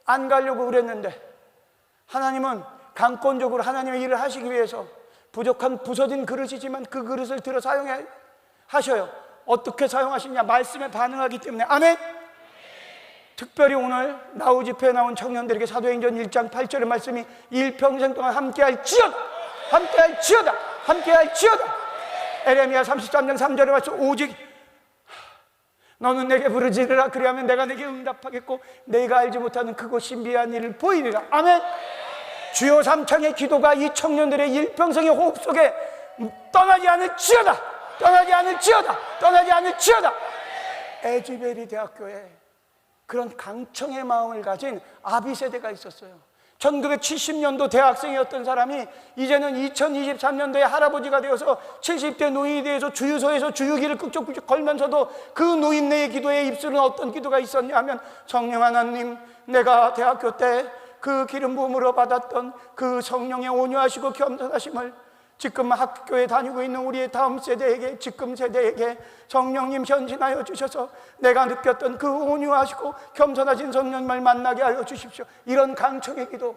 안 가려고 그랬는데 하나님은 강권적으로 하나님의 일을 하시기 위해서 부족한 부서진 그릇이지만 그 그릇을 들어 사용하셔요. 어떻게 사용하시냐? 말씀에 반응하기 때문에. 아멘. 특별히 오늘 나우 집회에 나온 청년들에게 사도행전 1장 8절의 말씀이 일평생 동안 함께할지어다, 함께할지어다, 함께할지어다. 에레미야 33장 3절의 말씀, 오직 너는 내게 부르짖으라, 그리하면 내가 내게 응답하겠고 내가 알지 못하는 크고 신비한 일을 보이리라. 아멘. 주요 3창의 기도가 이 청년들의 일평생의 호흡 속에 떠나지 않을지어다, 떠나지 않을지어다, 떠나지 않을지어다. 에즈베리 대학교에 그런 강청의 마음을 가진 아비 세대가 있었어요. 1970년도 대학생이었던 사람이 이제는 2023년도에 할아버지가 되어서 70대 노인이 되어서 주유소에서 주유기를 끄적끄적 걸면서도 그 노인네의 기도에 입술은 어떤 기도가 있었냐 하면, 성령 하나님, 내가 대학교 때 그 기름 부음으로 받았던 그 성령의 온유하시고 겸손하심을 지금 학교에 다니고 있는 우리의 다음 세대에게, 지금 세대에게 성령님 현신하여 주셔서 내가 느꼈던 그 온유하시고 겸손하신 성령님을 만나게 하여 주십시오. 이런 강청의 기도.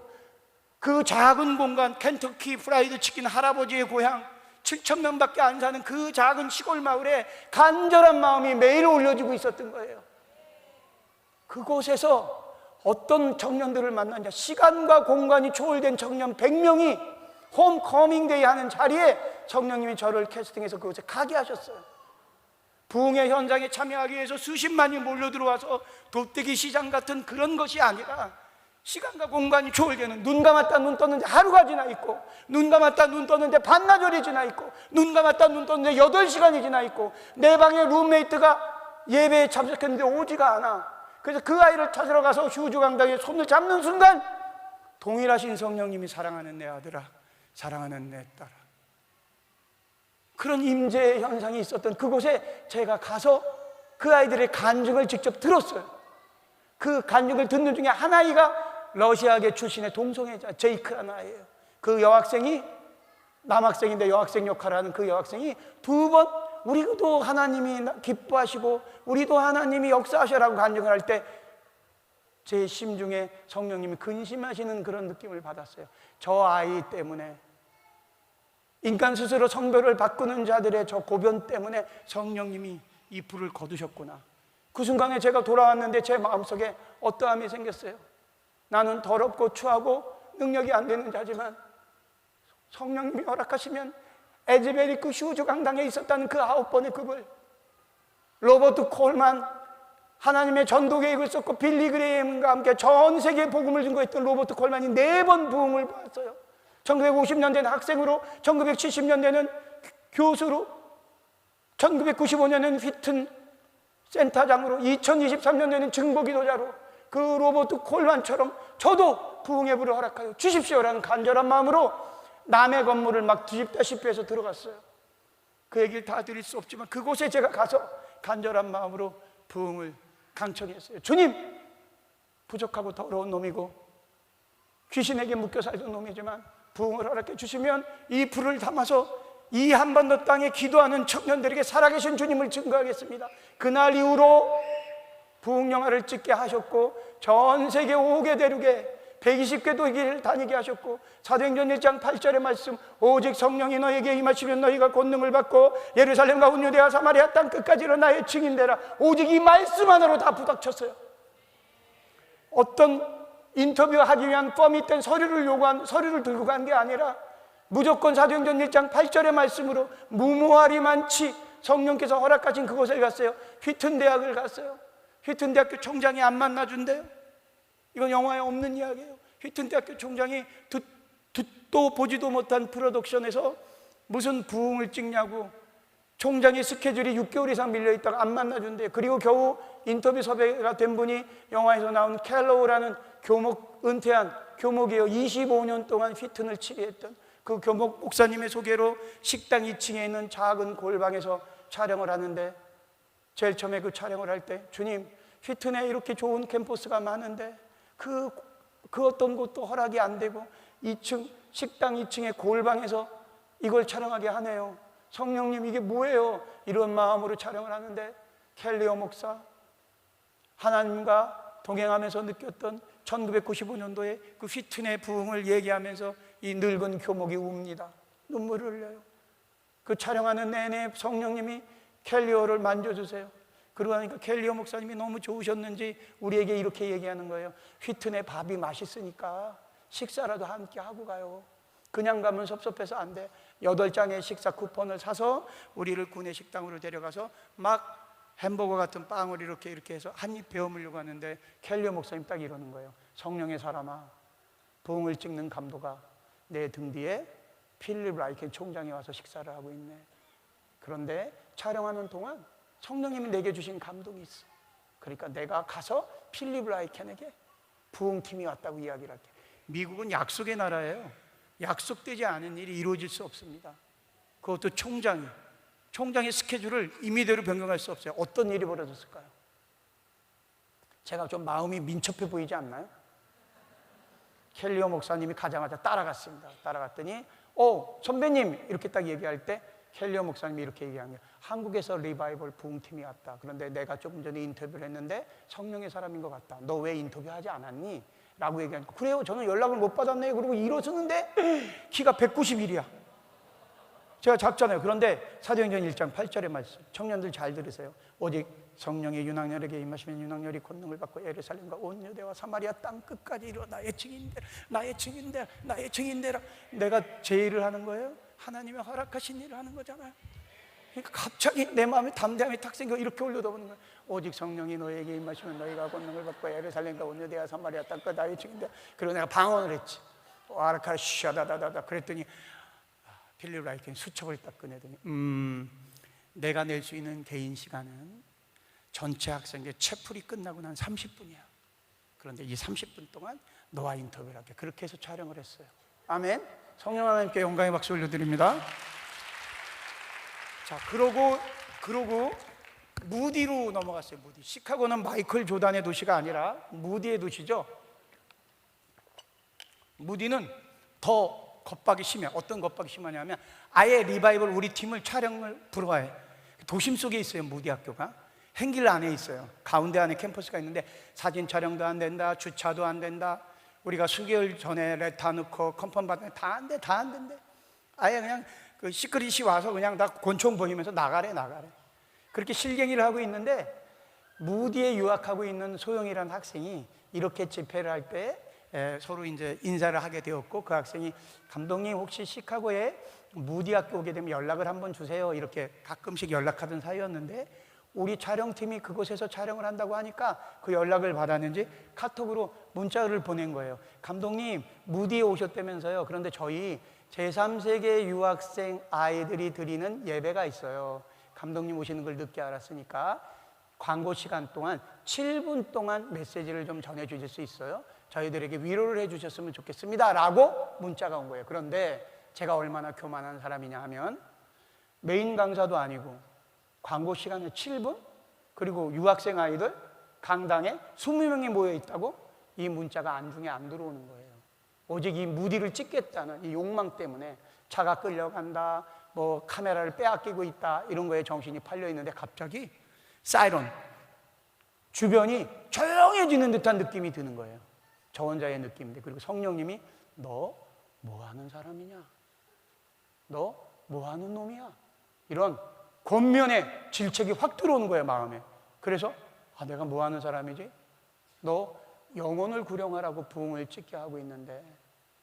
그 작은 공간, 켄터키 프라이드 치킨 할아버지의 고향, 7,000명밖에 안 사는 그 작은 시골 마을에 간절한 마음이 매일 올려지고 있었던 거예요. 그곳에서 어떤 청년들을 만났냐? 시간과 공간이 초월된 청년 100명이 홈커밍데이 하는 자리에 성령님이 저를 캐스팅해서 그곳에 가게 하셨어요. 부흥의 현장에 참여하기 위해서 수십만이 몰려들어와서 돗대기 시장 같은 그런 것이 아니라 시간과 공간이 초월되는, 눈 감았다 눈 떴는데 하루가 지나 있고, 눈 감았다 눈 떴는데 반나절이 지나 있고, 눈 감았다 눈 떴는데 8시간이 지나 있고, 내 방에 룸메이트가 예배에 참석했는데 오지가 않아. 그래서 그 아이를 찾으러 가서 휴주 강당에 손을 잡는 순간 동일하신 성령님이 사랑하는 내 아들아, 사랑하는 내 딸아, 그런 임재의 현상이 있었던 그곳에 제가 가서 그 아이들의 간증을 직접 들었어요. 그 간증을 듣는 중에 한 아이가 러시아계 출신의 동성애자 제이크라는 아이예요. 그 여학생이, 남학생인데 여학생 역할을 하는 그 여학생이 2번 우리도 하나님이 기뻐하시고 우리도 하나님이 역사하셔라고 간증을 할 때 제 심중에 성령님이 근심하시는 그런 느낌을 받았어요. 저 아이 때문에, 인간 스스로 성별을 바꾸는 자들의 저 고변 때문에 성령님이 이 불을 거두셨구나. 그 순간에 제가 돌아왔는데 제 마음속에 어떠함이 생겼어요. 나는 더럽고 추하고 능력이 안 되는 자지만 성령님이 허락하시면 에즈베리크 휴주 강당에 있었다는 그 9번의 급을, 로버트 콜만, 하나님의 전도 계획을 썼고 빌리 그레이엄과 함께 전 세계에 복음을 증거했던 로버트 콜만이 4번 부흥을 받았어요. 1950년대는 학생으로, 1970년대는 교수로, 1995년에는 휘튼 센터장으로, 2023년에는 증거기도자로 그 로버트 콜만처럼 저도 부흥의 불을 허락하여 주십시오라는 간절한 마음으로 남의 건물을 막 뒤집다시피 해서 들어갔어요. 그 얘기를 다 드릴 수 없지만 그곳에 제가 가서 간절한 마음으로 부흥을 강청했어요. 주님, 부족하고 더러운 놈이고 귀신에게 묶여 살던 놈이지만 부흥을 허락해 주시면 이 불을 담아서 이 한반도 땅에 기도하는 청년들에게 살아계신 주님을 증거하겠습니다. 그날 이후로 부흥 영화를 찍게 하셨고 전 세계 5개 대륙에 120개 길을 다니게 하셨고, 사도행전 1장 8절의 말씀, 오직 성령이 너에게 임하시면 너희가 권능을 받고 예루살렘과 온 유대와 사마리아 땅 끝까지로 나의 증인되라. 오직 이 말씀 하나로 다 부닥쳤어요. 어떤 인터뷰하기 위한 뻔히 땐 서류를 들고 간 게 아니라 무조건 사도행전 1장 8절의 말씀으로 무모하리만치 성령께서 허락하신 그곳에 갔어요. 휘튼 대학을 갔어요. 휘튼 대학교 총장이 안 만나준대요. 이건 영화에 없는 이야기예요. 휘튼 대학교 총장이 듣도 보지도 못한 프로덕션에서 무슨 부흥을 찍냐고 총장의 스케줄이 6개월 이상 밀려있다가 안 만나준대요. 그리고 겨우 인터뷰 섭외가 된 분이 영화에서 나온 켈로우라는 은퇴한 교목이에요. 25년 동안 휘튼을 치리했던 그 교목 목사님의 소개로 식당 2층에 있는 작은 골방에서 촬영을 하는데, 제일 처음에 그 촬영을 할 때, 주님, 휘튼에 이렇게 좋은 캠퍼스가 많은데 그 어떤 곳도 허락이 안 되고 2층 식당 2층의 골방에서 이걸 촬영하게 하네요. 성령님, 이게 뭐예요? 이런 마음으로 촬영을 하는데 켈리오 목사, 하나님과 동행하면서 느꼈던 1995년도에 그 휘튼의 부흥을 얘기하면서 이 늙은 교목이 웁니다. 눈물을 흘려요. 그 촬영하는 내내 성령님이 켈리오를 만져주세요. 그러고 나니까 켈리오 목사님이 너무 좋으셨는지 우리에게 이렇게 얘기하는 거예요. 휘튼의 밥이 맛있으니까 식사라도 함께 하고 가요. 그냥 가면 섭섭해서 안 돼. 8장의 식사 쿠폰을 사서 우리를 구내 식당으로 데려가서 막 햄버거 같은 빵을 이렇게 해서 한 입 베어물려고 하는데 켈리오 목사님 딱 이러는 거예요. 성령의 사람아, 부흥을 찍는 감도가 내 등 뒤에 필립 라이켄 총장이 와서 식사를 하고 있네. 그런데 촬영하는 동안 성령님이 내게 주신 감동이 있어. 그러니까 내가 가서 필립 라이켄에게 부흥팀이 왔다고 이야기를 할게. 미국은 약속의 나라예요. 약속되지 않은 일이 이루어질 수 없습니다. 그것도 총장의 스케줄을 임의대로 변경할 수 없어요. 어떤 일이 벌어졌을까요? 제가 좀 마음이 민첩해 보이지 않나요? 켈리오 목사님이 가자마자 따라갔습니다. 따라갔더니 선배님 이렇게 딱 얘기할 때 켈리오 목사님이 이렇게 얘기한 거예요. 한국에서 리바이벌 부흥팀이 왔다. 그런데 내가 조금 전에 인터뷰를 했는데 성령의 사람인 것 같다. 너 왜 인터뷰하지 않았니? 라고 얘기하니까 그래요, 저는 연락을 못 받았네요. 그리고 일어서는데 키가 191이야. 제가 작잖아요. 그런데 사도행전 1장 8절의 말씀, 청년들 잘 들으세요. 오직 성령의 윤학열에게 임하시면 윤학열이 권능을 받고 예루살렘과 온 유대와 사마리아 땅 끝까지 이르러 나의 증인되라. 내가 제 일을 하는 거예요? 하나님의 허락하신 일을 하는 거잖아요. 그러니까 갑자기 내 마음에 담대함이 탁 생겨 이렇게 올려다보는 거예요. 오직 성령이 너에게 임하시면 너희가 권능을 받고 예루살렘과 온 유대야 사마리아 땅과 다윗 증인데. 그리고 내가 방언을 했지. 아라카 샤다다다다. 그랬더니 필립 라이켄 수첩을 딱 꺼내더니 내가 낼 수 있는 개인 시간은 전체 학생의 채플이 끝나고 난 30분이야. 그런데 이 30분 동안 너와 인터뷰를 할게. 그렇게 해서 촬영을 했어요. 아멘. 성령 하나님께 영광의 박수 올려드립니다. 자, 그러고 무디로 넘어갔어요. 무디. 시카고는 마이클 조단의 도시가 아니라 무디의 도시죠. 무디는 더 겁박이 심해. 어떤 겁박이 심하냐면 아예 리바이벌 우리 팀을 촬영을 불허해. 도심 속에 있어요. 무디 학교가 행길 안에 있어요. 가운데 안에 캠퍼스가 있는데 사진 촬영도 안 된다, 주차도 안 된다. 우리가 수개월 전에 레타 넣고 컨펌 받는 다 안 돼, 다 안 된대. 아예 그냥 그 시크릿이 와서 그냥 다 권총 보이면서 나가래. 그렇게 실갱이를 하고 있는데 무디에 유학하고 있는 소영이라는 학생이 이렇게 집회를 할 때 서로 이제 인사를 하게 되었고, 그 학생이 감독님 혹시 시카고에 무디 학교 오게 되면 연락을 한번 주세요. 이렇게 가끔씩 연락하던 사이였는데 우리 촬영팀이 그곳에서 촬영을 한다고 하니까 그 연락을 받았는지 카톡으로 문자를 보낸 거예요. 감독님 무디에 오셨다면서요. 그런데 저희 제3세계 유학생 아이들이 드리는 예배가 있어요. 감독님 오시는 걸 늦게 알았으니까 광고 시간 동안 7분 동안 메시지를 좀 전해주실 수 있어요? 저희들에게 위로를 해주셨으면 좋겠습니다 라고 문자가 온 거예요. 그런데 제가 얼마나 교만한 사람이냐 하면 메인 강사도 아니고 광고 시간에 7분? 그리고 유학생 아이들 강당에 20명이 모여 있다고? 이 문자가 안중에 안 들어오는 거예요. 오직 이 무디를 찍겠다는 이 욕망 때문에 차가 끌려간다, 뭐 카메라를 빼앗기고 있다, 이런 거에 정신이 팔려 있는데 갑자기 사이런, 주변이 조용해지는 듯한 느낌이 드는 거예요. 저 혼자의 느낌인데, 그리고 성령님이 너 뭐 하는 사람이냐? 너 뭐 하는 놈이야? 이런 권면의 질책이 확 들어오는 거예요, 마음에. 그래서 내가 뭐 하는 사람이지? 너 영혼을 구령하라고 부흥을 찍게 하고 있는데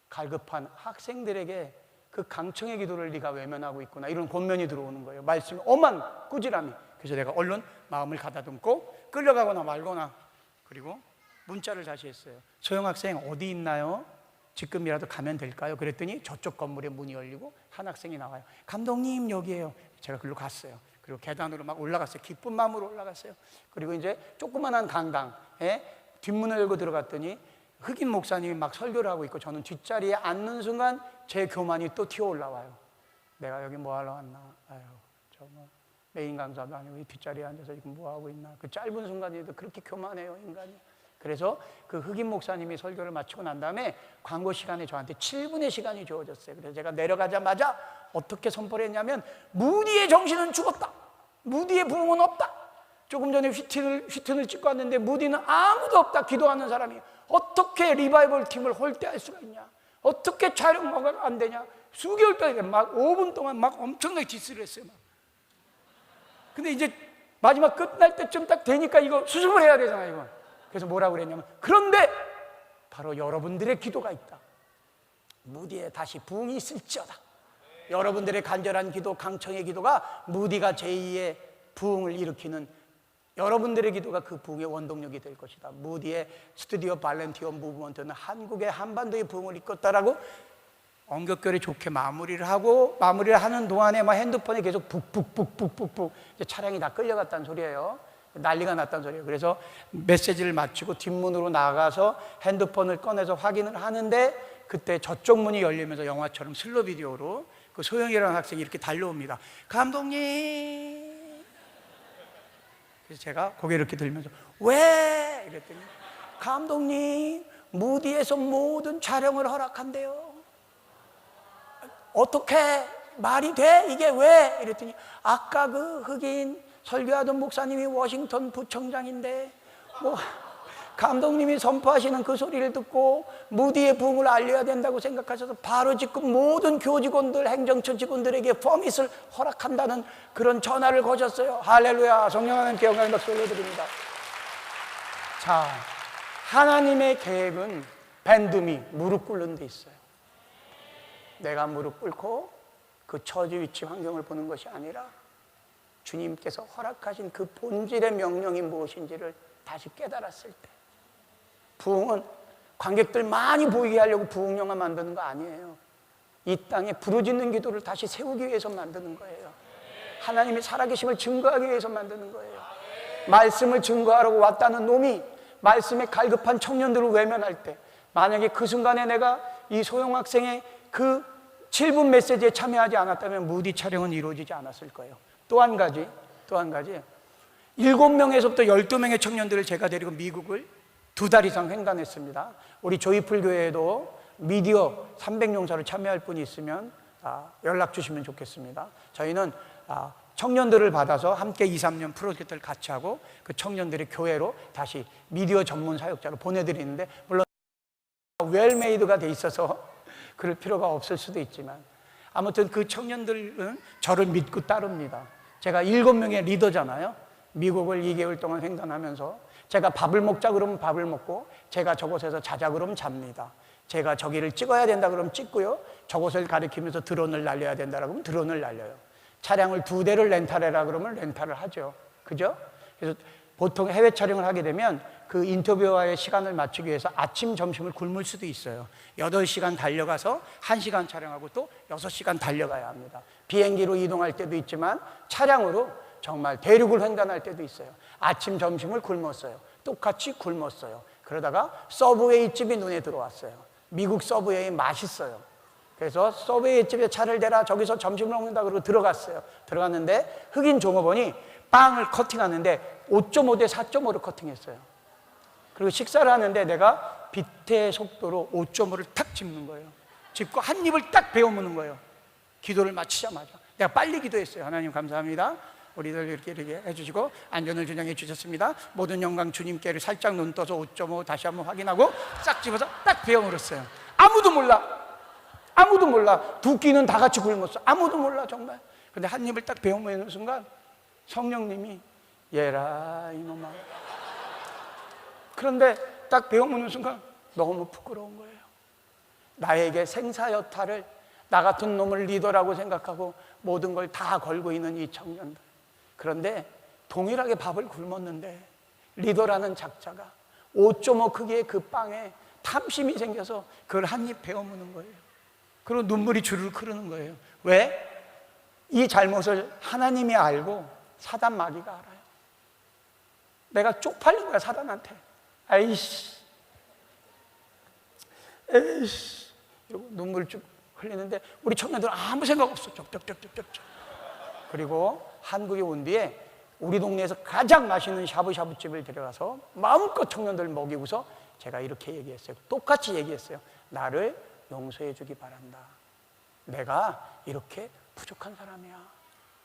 갈급한 학생들에게 그 강청의 기도를 네가 외면하고 있구나, 이런 권면이 들어오는 거예요. 말씀이 엄한 꾸지람이. 그래서 내가 얼른 마음을 가다듬고 끌려가거나 말거나, 그리고 문자를 다시 했어요. 소영 학생 어디 있나요? 지금이라도 가면 될까요? 그랬더니 저쪽 건물에 문이 열리고 한 학생이 나와요. 감독님 여기에요. 제가 글로 갔어요. 그리고 계단으로 막 올라갔어요. 기쁜 마음으로 올라갔어요. 그리고 이제 조그만한 강당에 뒷문을 열고 들어갔더니 흑인 목사님이 막 설교를 하고 있고, 저는 뒷자리에 앉는 순간 제 교만이 또 튀어 올라와요. 내가 여기 뭐 하러 왔나? 아유, 저 뭐 메인 강사도 아니고 이 뒷자리에 앉아서 지금 뭐 하고 있나? 그 짧은 순간에도 그렇게 교만해요, 인간이. 그래서 그 흑인 목사님이 설교를 마치고 난 다음에 광고 시간에 저한테 7분의 시간이 주어졌어요. 그래서 제가 내려가자마자 어떻게 선포를 했냐면, 무디의 정신은 죽었다, 무디의 부흥은 없다. 조금 전에 휘튼을 찍고 왔는데 무디는 아무도 없다. 기도하는 사람이 어떻게 리바이벌 팀을 홀대할 수가 있냐, 어떻게 촬영가 안 되냐. 수개월 동안 막 5분 동안 막 엄청나게 디스를 했어요. 막. 근데 이제 마지막 끝날 때쯤 딱 되니까 이거 수습을 해야 되잖아요, 이거. 그래서 뭐라고 그랬냐면, 그런데 바로 여러분들의 기도가 있다. 무디에 다시 부흥이 있을지어다. 여러분들의 간절한 기도, 강청의 기도가 무디가 제2의 부흥을 일으키는, 여러분들의 기도가 그 부흥의 원동력이 될 것이다. 무디의 스튜디오 발렌티어 무브먼트는 한국의 한반도의 부흥을 이끌었다라고 엄격결에 좋게 마무리를 하는 동안에 막 핸드폰에 계속 북북북북북북 차량이 다 끌려갔다는 소리예요. 난리가 났다는 소리예요. 그래서 메시지를 마치고 뒷문으로 나가서 핸드폰을 꺼내서 확인을 하는데, 그때 저쪽 문이 열리면서 영화처럼 슬로 비디오로 그 소영이라는 학생이 이렇게 달려옵니다. 감독님. 그래서 제가 고개 이렇게 들면서 왜? 이랬더니 감독님 무디에서 모든 촬영을 허락한대요. 어떻게 말이 돼? 이게 왜? 이랬더니 아까 그 흑인 설교하던 목사님이 워싱턴 부청장인데 뭐 감독님이 선포하시는 그 소리를 듣고 무디의 부흥을 알려야 된다고 생각하셔서 바로 지금 모든 교직원들, 행정처 직원들에게 퍼밋을 허락한다는 그런 전화를 거셨어요. 할렐루야. 성령 하나님께 영광의 박수 올려드립니다. 자, 하나님의 계획은 밴드미 무릎 꿇는 데 있어요. 내가 무릎 꿇고 그 처지 위치 환경을 보는 것이 아니라 주님께서 허락하신 그 본질의 명령이 무엇인지를 다시 깨달았을 때, 부흥은 관객들 많이 보이게 하려고 부흥영화 만드는 거 아니에요. 이 땅에 부르짖는 기도를 다시 세우기 위해서 만드는 거예요. 하나님이 살아계심을 증거하기 위해서 만드는 거예요. 말씀을 증거하려고 왔다는 놈이 말씀에 갈급한 청년들을 외면할 때, 만약에 그 순간에 내가 이 소영 학생의 그 7분 메시지에 참여하지 않았다면 무디 촬영은 이루어지지 않았을 거예요. 또 한 가지 7명에서부터 12명의 청년들을 제가 데리고 미국을 2달 이상 횡단했습니다. 우리 조이풀 교회에도 미디어 300용사로 참여할 분이 있으면 연락 주시면 좋겠습니다. 저희는 청년들을 받아서 함께 2, 3년 프로젝트를 같이 하고 그 청년들의 교회로 다시 미디어 전문 사역자로 보내드리는데, 물론 웰메이드가 돼 있어서 그럴 필요가 없을 수도 있지만, 아무튼 그 청년들은 저를 믿고 따릅니다. 제가 7명의 리더잖아요. 미국을 2개월 동안 횡단하면서 제가 밥을 먹자 그러면 밥을 먹고, 제가 저곳에서 자자 그러면 잡니다. 제가 저기를 찍어야 된다 그러면 찍고요, 저곳을 가리키면서 드론을 날려야 된다 그러면 드론을 날려요. 차량을 2대를 렌탈해라 그러면 렌탈을 하죠. 그죠? 그래서 보통 해외 촬영을 하게 되면 그 인터뷰와의 시간을 맞추기 위해서 아침, 점심을 굶을 수도 있어요. 8시간 달려가서 1시간 촬영하고 또 6시간 달려가야 합니다. 비행기로 이동할 때도 있지만 차량으로 정말 대륙을 횡단할 때도 있어요. 아침, 점심을 굶었어요. 똑같이 굶었어요. 그러다가 서브웨이 집이 눈에 들어왔어요. 미국 서브웨이 맛있어요. 그래서 서브웨이 집에 차를 대라, 저기서 점심을 먹는다 그러고 들어갔어요. 들어갔는데 흑인 종업원이 빵을 커팅하는데 5.5대 4.5로 커팅했어요. 그리고 식사를 하는데 내가 빛의 속도로 5.5를 탁 짚는 거예요. 짚고 한 입을 딱 베어 무는 거예요. 기도를 마치자마자. 내가 빨리 기도했어요. 하나님 감사합니다. 우리들 이렇게 해주시고 안전을 준양해 주셨습니다. 모든 영광 주님께를 살짝 눈 떠서 5.5 다시 한번 확인하고 싹 집어서 딱 베어 물었어요. 아무도 몰라. 두 끼는 다 같이 굶었어. 아무도 몰라 정말. 근데 한 입을 딱 베어 무는 순간 성령님이 얘라 이놈아. 그런데 딱 베어 무는 순간 너무 부끄러운 거예요. 나에게 생사여탈을 나 같은 놈을 리더라고 생각하고 모든 걸 다 걸고 있는 이 청년들. 그런데 동일하게 밥을 굶었는데 리더라는 작자가 5.5 크기의 그 빵에 탐심이 생겨서 그걸 한 입 베어 무는 거예요. 그리고 눈물이 주르륵 흐르는 거예요. 왜? 이 잘못을 하나님이 알고 사단 마귀가 알아요. 내가 쪽팔린 거야 사단한테. 에이씨 이러고 눈물 쭉 흘리는데 우리 청년들은 아무 생각 없어. 쩍쩍쩍쩍쩍. 그리고 한국에 온 뒤에 우리 동네에서 가장 맛있는 샤브샤브집을 데려가서 마음껏 청년들 먹이고서 제가 이렇게 얘기했어요. 똑같이 얘기했어요. 나를 용서해 주기 바란다. 내가 이렇게 부족한 사람이야.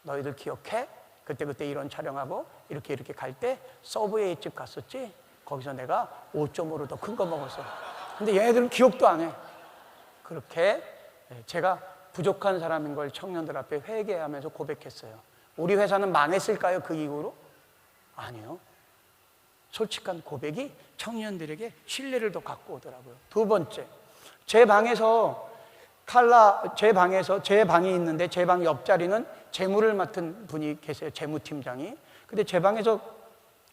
너희들 기억해? 그때 이런 촬영하고 이렇게 갈 때 서브웨이 집 갔었지? 거기서 내가 5.5로 더 큰 거 먹었어. 근데 얘네들은 기억도 안 해. 그렇게 제가 부족한 사람인 걸 청년들 앞에 회개하면서 고백했어요. 우리 회사는 망했을까요? 그 이후로? 아니요. 솔직한 고백이 청년들에게 신뢰를 더 갖고 오더라고요. 두 번째, 제 방이 있는데 제 방 옆자리는 재무를 맡은 분이 계세요. 재무팀장이. 근데 제 방에서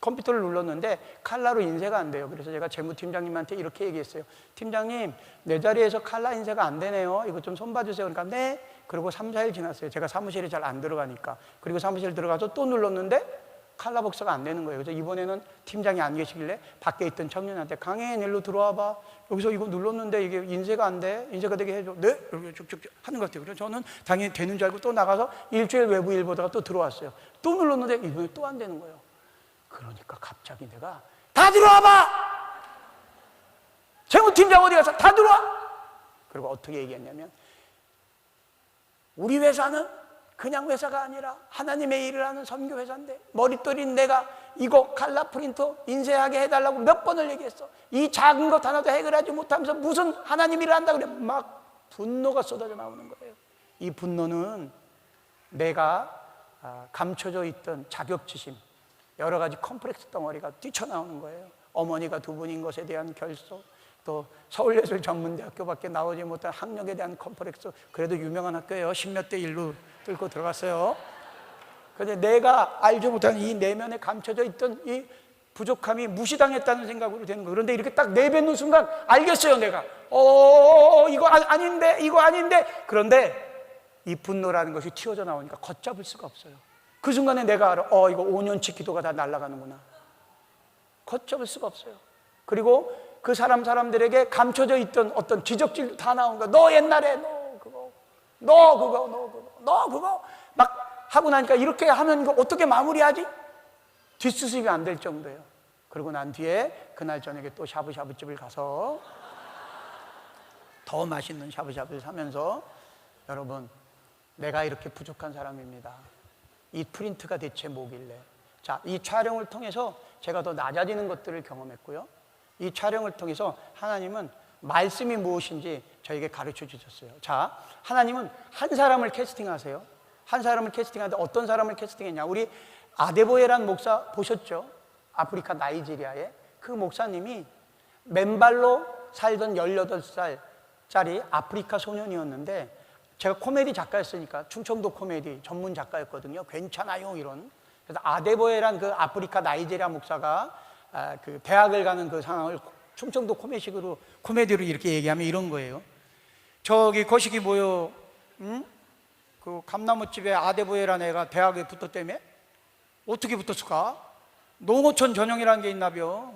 컴퓨터를 눌렀는데 칼라로 인쇄가 안 돼요. 그래서 제가 재무팀장님한테 이렇게 얘기했어요. 팀장님, 내 자리에서 칼라 인쇄가 안 되네요. 이거 좀 손봐주세요. 그러니까 네. 그리고 3, 4일 지났어요. 제가 사무실에 잘 안 들어가니까. 그리고 사무실 들어가서 또 눌렀는데 칼라 복사가 안 되는 거예요. 그래서 이번에는 팀장이 안 계시길래 밖에 있던 청년한테 강혜인 일로 들어와 봐. 여기서 이거 눌렀는데 이게 인쇄가 안 돼. 인쇄가 되게 해줘. 네? 이렇게 쭉쭉 하는 것 같아요. 그래서 저는 당연히 되는 줄 알고 또 나가서 일주일 외부 일 보다가 또 들어왔어요. 또 눌렀는데 이번에 또 안 되는 거예요. 그러니까 갑자기 내가 다 들어와 봐! 재무팀장 어디 가서 다 들어와! 그리고 어떻게 얘기했냐면 우리 회사는 그냥 회사가 아니라 하나님의 일을 하는 선교회사인데 머릿돌인 내가 이거 칼라 프린터 인쇄하게 해달라고 몇 번을 얘기했어. 이 작은 것 하나도 해결하지 못하면서 무슨 하나님 일을 한다 그래. 막 분노가 쏟아져 나오는 거예요. 이 분노는 내가 감춰져 있던 자격지심, 여러 가지 컴플렉스 덩어리가 뛰쳐나오는 거예요. 어머니가 두 분인 것에 대한 결속, 또 서울예술전문대학교밖에 나오지 못한 학력에 대한 컴플렉스. 그래도 유명한 학교예요. 10몇 대 1로 뚫고 들어갔어요. 근데 내가 알지 못하는 이 내면에 감춰져 있던 이 부족함이 무시당했다는 생각으로 되는 거예요. 그런데 이렇게 딱 내뱉는 순간 알겠어요, 내가. 이거 아닌데, 이거 아닌데. 그런데 이 분노라는 것이 튀어져 나오니까 걷잡을 수가 없어요. 그 순간에 내가 알아. 이거 5년치 기도가 다 날아가는구나. 걷잡을 수가 없어요. 그리고 그 사람들에게 감춰져 있던 어떤 지적질도 다 나온 거야. 너 옛날에 너 그거 막 하고 나니까 이렇게 하면 이거 어떻게 마무리하지? 뒷수습이 안 될 정도예요. 그러고 난 뒤에 그날 저녁에 또 샤브샤브집을 가서 더 맛있는 샤브샤브를 사면서 여러분, 내가 이렇게 부족한 사람입니다. 이 프린트가 대체 뭐길래. 자, 이 촬영을 통해서 제가 더 낮아지는 것들을 경험했고요. 이 촬영을 통해서 하나님은 말씀이 무엇인지 저에게 가르쳐 주셨어요. 자, 하나님은 한 사람을 캐스팅하세요. 한 사람을 캐스팅하는데 어떤 사람을 캐스팅했냐? 우리 아데보에란 목사 보셨죠? 아프리카 나이지리아에 그 목사님이 맨발로 살던 18살짜리 아프리카 소년이었는데, 제가 코미디 작가였으니까 충청도 코미디 전문 작가였거든요. 괜찮아요 이런. 그래서 아데보에란 그 아프리카 나이지리아 목사가 그 대학을 가는 그 상황을 충청도 코미디로 이렇게 얘기하면 이런 거예요. 저기 거시기 뭐요? 그 감나무집에 아데보에란 애가 대학에 붙었다며? 어떻게 붙었을까? 농어촌 전형이라는 게 있나벼.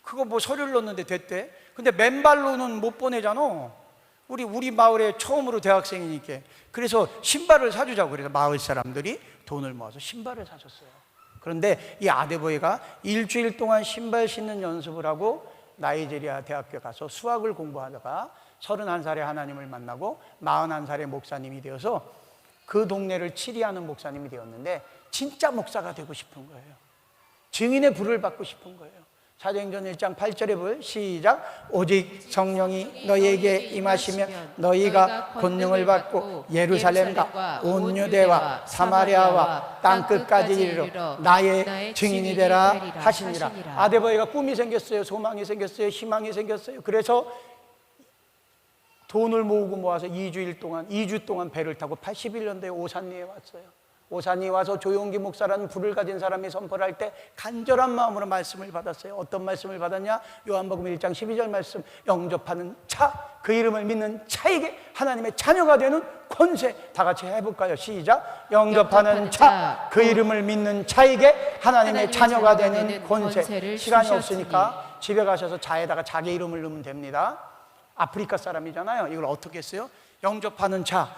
그거 뭐 서류를 넣었는데 됐대. 근데 맨발로는 못 보내잖아. 우리 마을에 처음으로 대학생이니까. 그래서 신발을 사주자고. 그래서 마을 사람들이 돈을 모아서 신발을 사줬어요. 그런데 이 아데보에가 일주일 동안 신발 신는 연습을 하고 나이지리아 대학교에 가서 수학을 공부하다가 31살에 하나님을 만나고 41살에 목사님이 되어서 그 동네를 치리하는 목사님이 되었는데, 진짜 목사가 되고 싶은 거예요. 증인의 불을 받고 싶은 거예요. 사도행전 1장 8절의 불, 시작. 오직 성령이 너희에게 임하시면 너희가 권능을 받고 예루살렘과 온 유대와 사마리아와 땅끝까지 이르러 나의 증인이 되라 하시니라. 아데보에가 꿈이 생겼어요. 소망이 생겼어요. 희망이 생겼어요. 그래서 돈을 모아서 2주 동안 배를 타고 81년도에 오산리에 왔어요. 오산리에 와서 조용기 목사라는 불을 가진 사람이 선포를 할 때 간절한 마음으로 말씀을 받았어요. 어떤 말씀을 받았냐? 요한복음 1장 12절 말씀. 영접하는 자, 그 이름을 믿는 자에게 하나님의 자녀가 되는 권세. 다 같이 해볼까요? 시작. 영접하는 자, 그 이름을 믿는 자에게 하나님의 자녀가 되는 권세. 시간이 없으니까 집에 가셔서 자에다가 자기 이름을 넣으면 됩니다. 아프리카 사람이잖아요. 이걸 어떻게 했어요? 영접하는 자,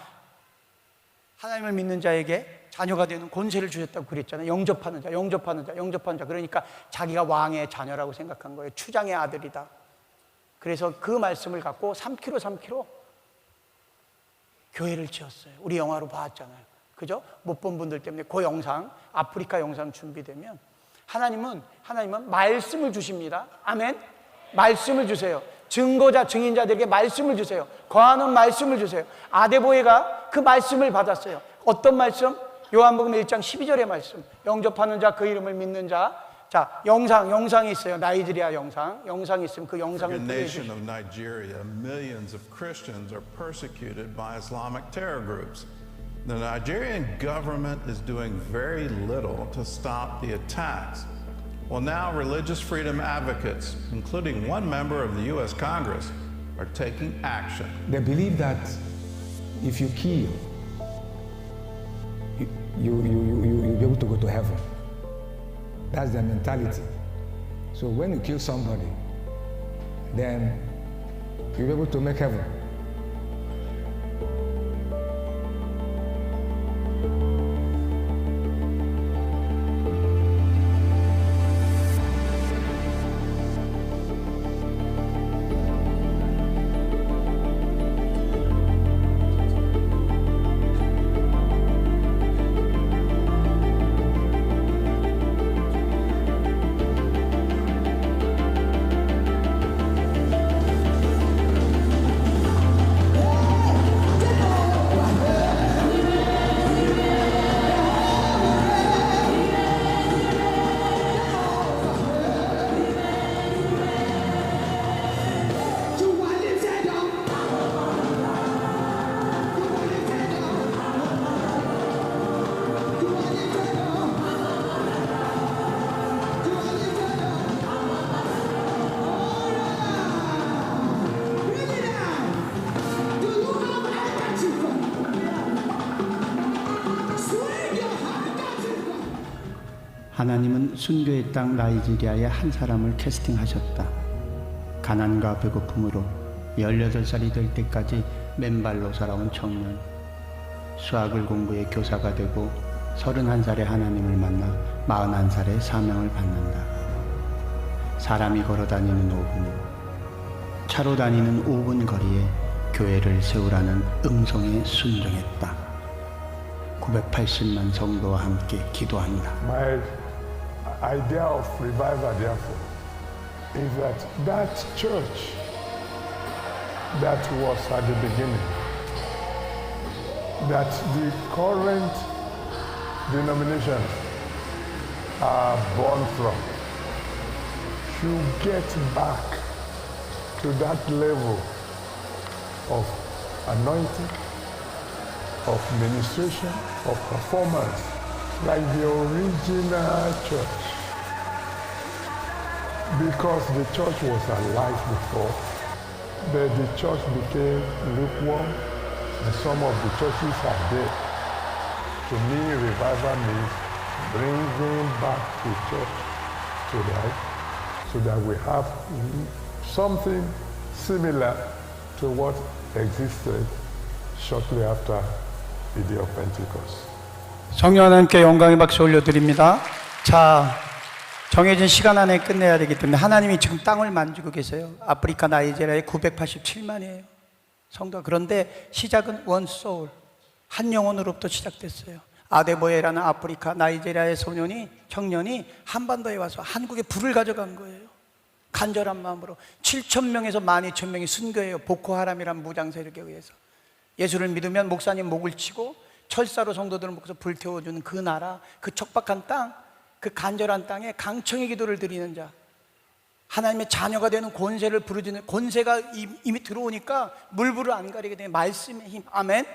하나님을 믿는 자에게 자녀가 되는 권세를 주셨다고 그랬잖아요. 영접하는 자. 그러니까 자기가 왕의 자녀라고 생각한 거예요. 추장의 아들이다. 그래서 그 말씀을 갖고 3km 교회를 지었어요. 우리 영화로 봤잖아요. 그죠? 못 본 분들 때문에 그 영상, 아프리카 영상 준비되면 하나님은 말씀을 주십니다. 아멘. 말씀을 주세요. 증거자, 증인자들에게 말씀을 주세요. 거하는 말씀을 주세요. 아데보에가 그 말씀을 받았어요. 어떤 말씀? 요한복음 1장 12절의 말씀. 영접하는 자, 그 이름을 믿는 자. 자, 영상이 있어요. 나이지리아 영상이 있으면 그 영상을 보여주시죠. The nation of Nigeria, millions of Christians are persecuted by Islamic terror groups. The Nigerian government is doing very little to stop the attacks. Well, now religious freedom advocates, including one member of the U.S. Congress, are taking action. They believe that if you kill, you'll be able to go to heaven. That's their mentality. So when you kill somebody, then you'll be able to make heaven. 하나님은 순교의 땅 나이지리아에 한 사람을 캐스팅하셨다. 가난과 배고픔으로 18살이 될 때까지 맨발로 살아온 청년. 수학을 공부해 교사가 되고 31살에 하나님을 만나 41살에 사명을 받는다. 사람이 걸어다니는 5분, 차로 다니는 5분 거리에 교회를 세우라는 음성에 순종했다. 980만 성도와 함께 기도한다. My idea of revival, therefore, is that that church that was at the beginning, that the current denominations are born from, should get back to that level of anointing, of ministration, of performance, like the original church. Because the church was alive before, but the church became lukewarm, and some of the churches are dead. To me, revival means bringing back the church to life, so that we have something similar to what existed shortly after the day of Pentecost. 성령 하나님께 영광의 박수 올려드립니다. 자, 정해진 시간 안에 끝내야 되기 때문에 하나님이 지금 땅을 만지고 계세요. 아프리카 나이지리아에 987만이에요. 성도가. 그런데 시작은 원 소울, 한 영혼으로부터 시작됐어요. 아데보에라는 아프리카 나이지리아의 청년이 한반도에 와서 한국에 불을 가져간 거예요. 간절한 마음으로 7,000명에서 12,000명이 순교해요. 보코하람이라는 무장 세력에 의해서. 예수를 믿으면 목사님 목을 치고 철사로 성도들을 묶어서 불태워주는 그 나라, 그 척박한 땅, 그 간절한 땅에 강청의 기도를 드리는 자, 하나님의 자녀가 되는 권세를 부르짖는, 권세가 이미 들어오니까 물불을 안 가리게 되는 말씀의 힘. 아멘.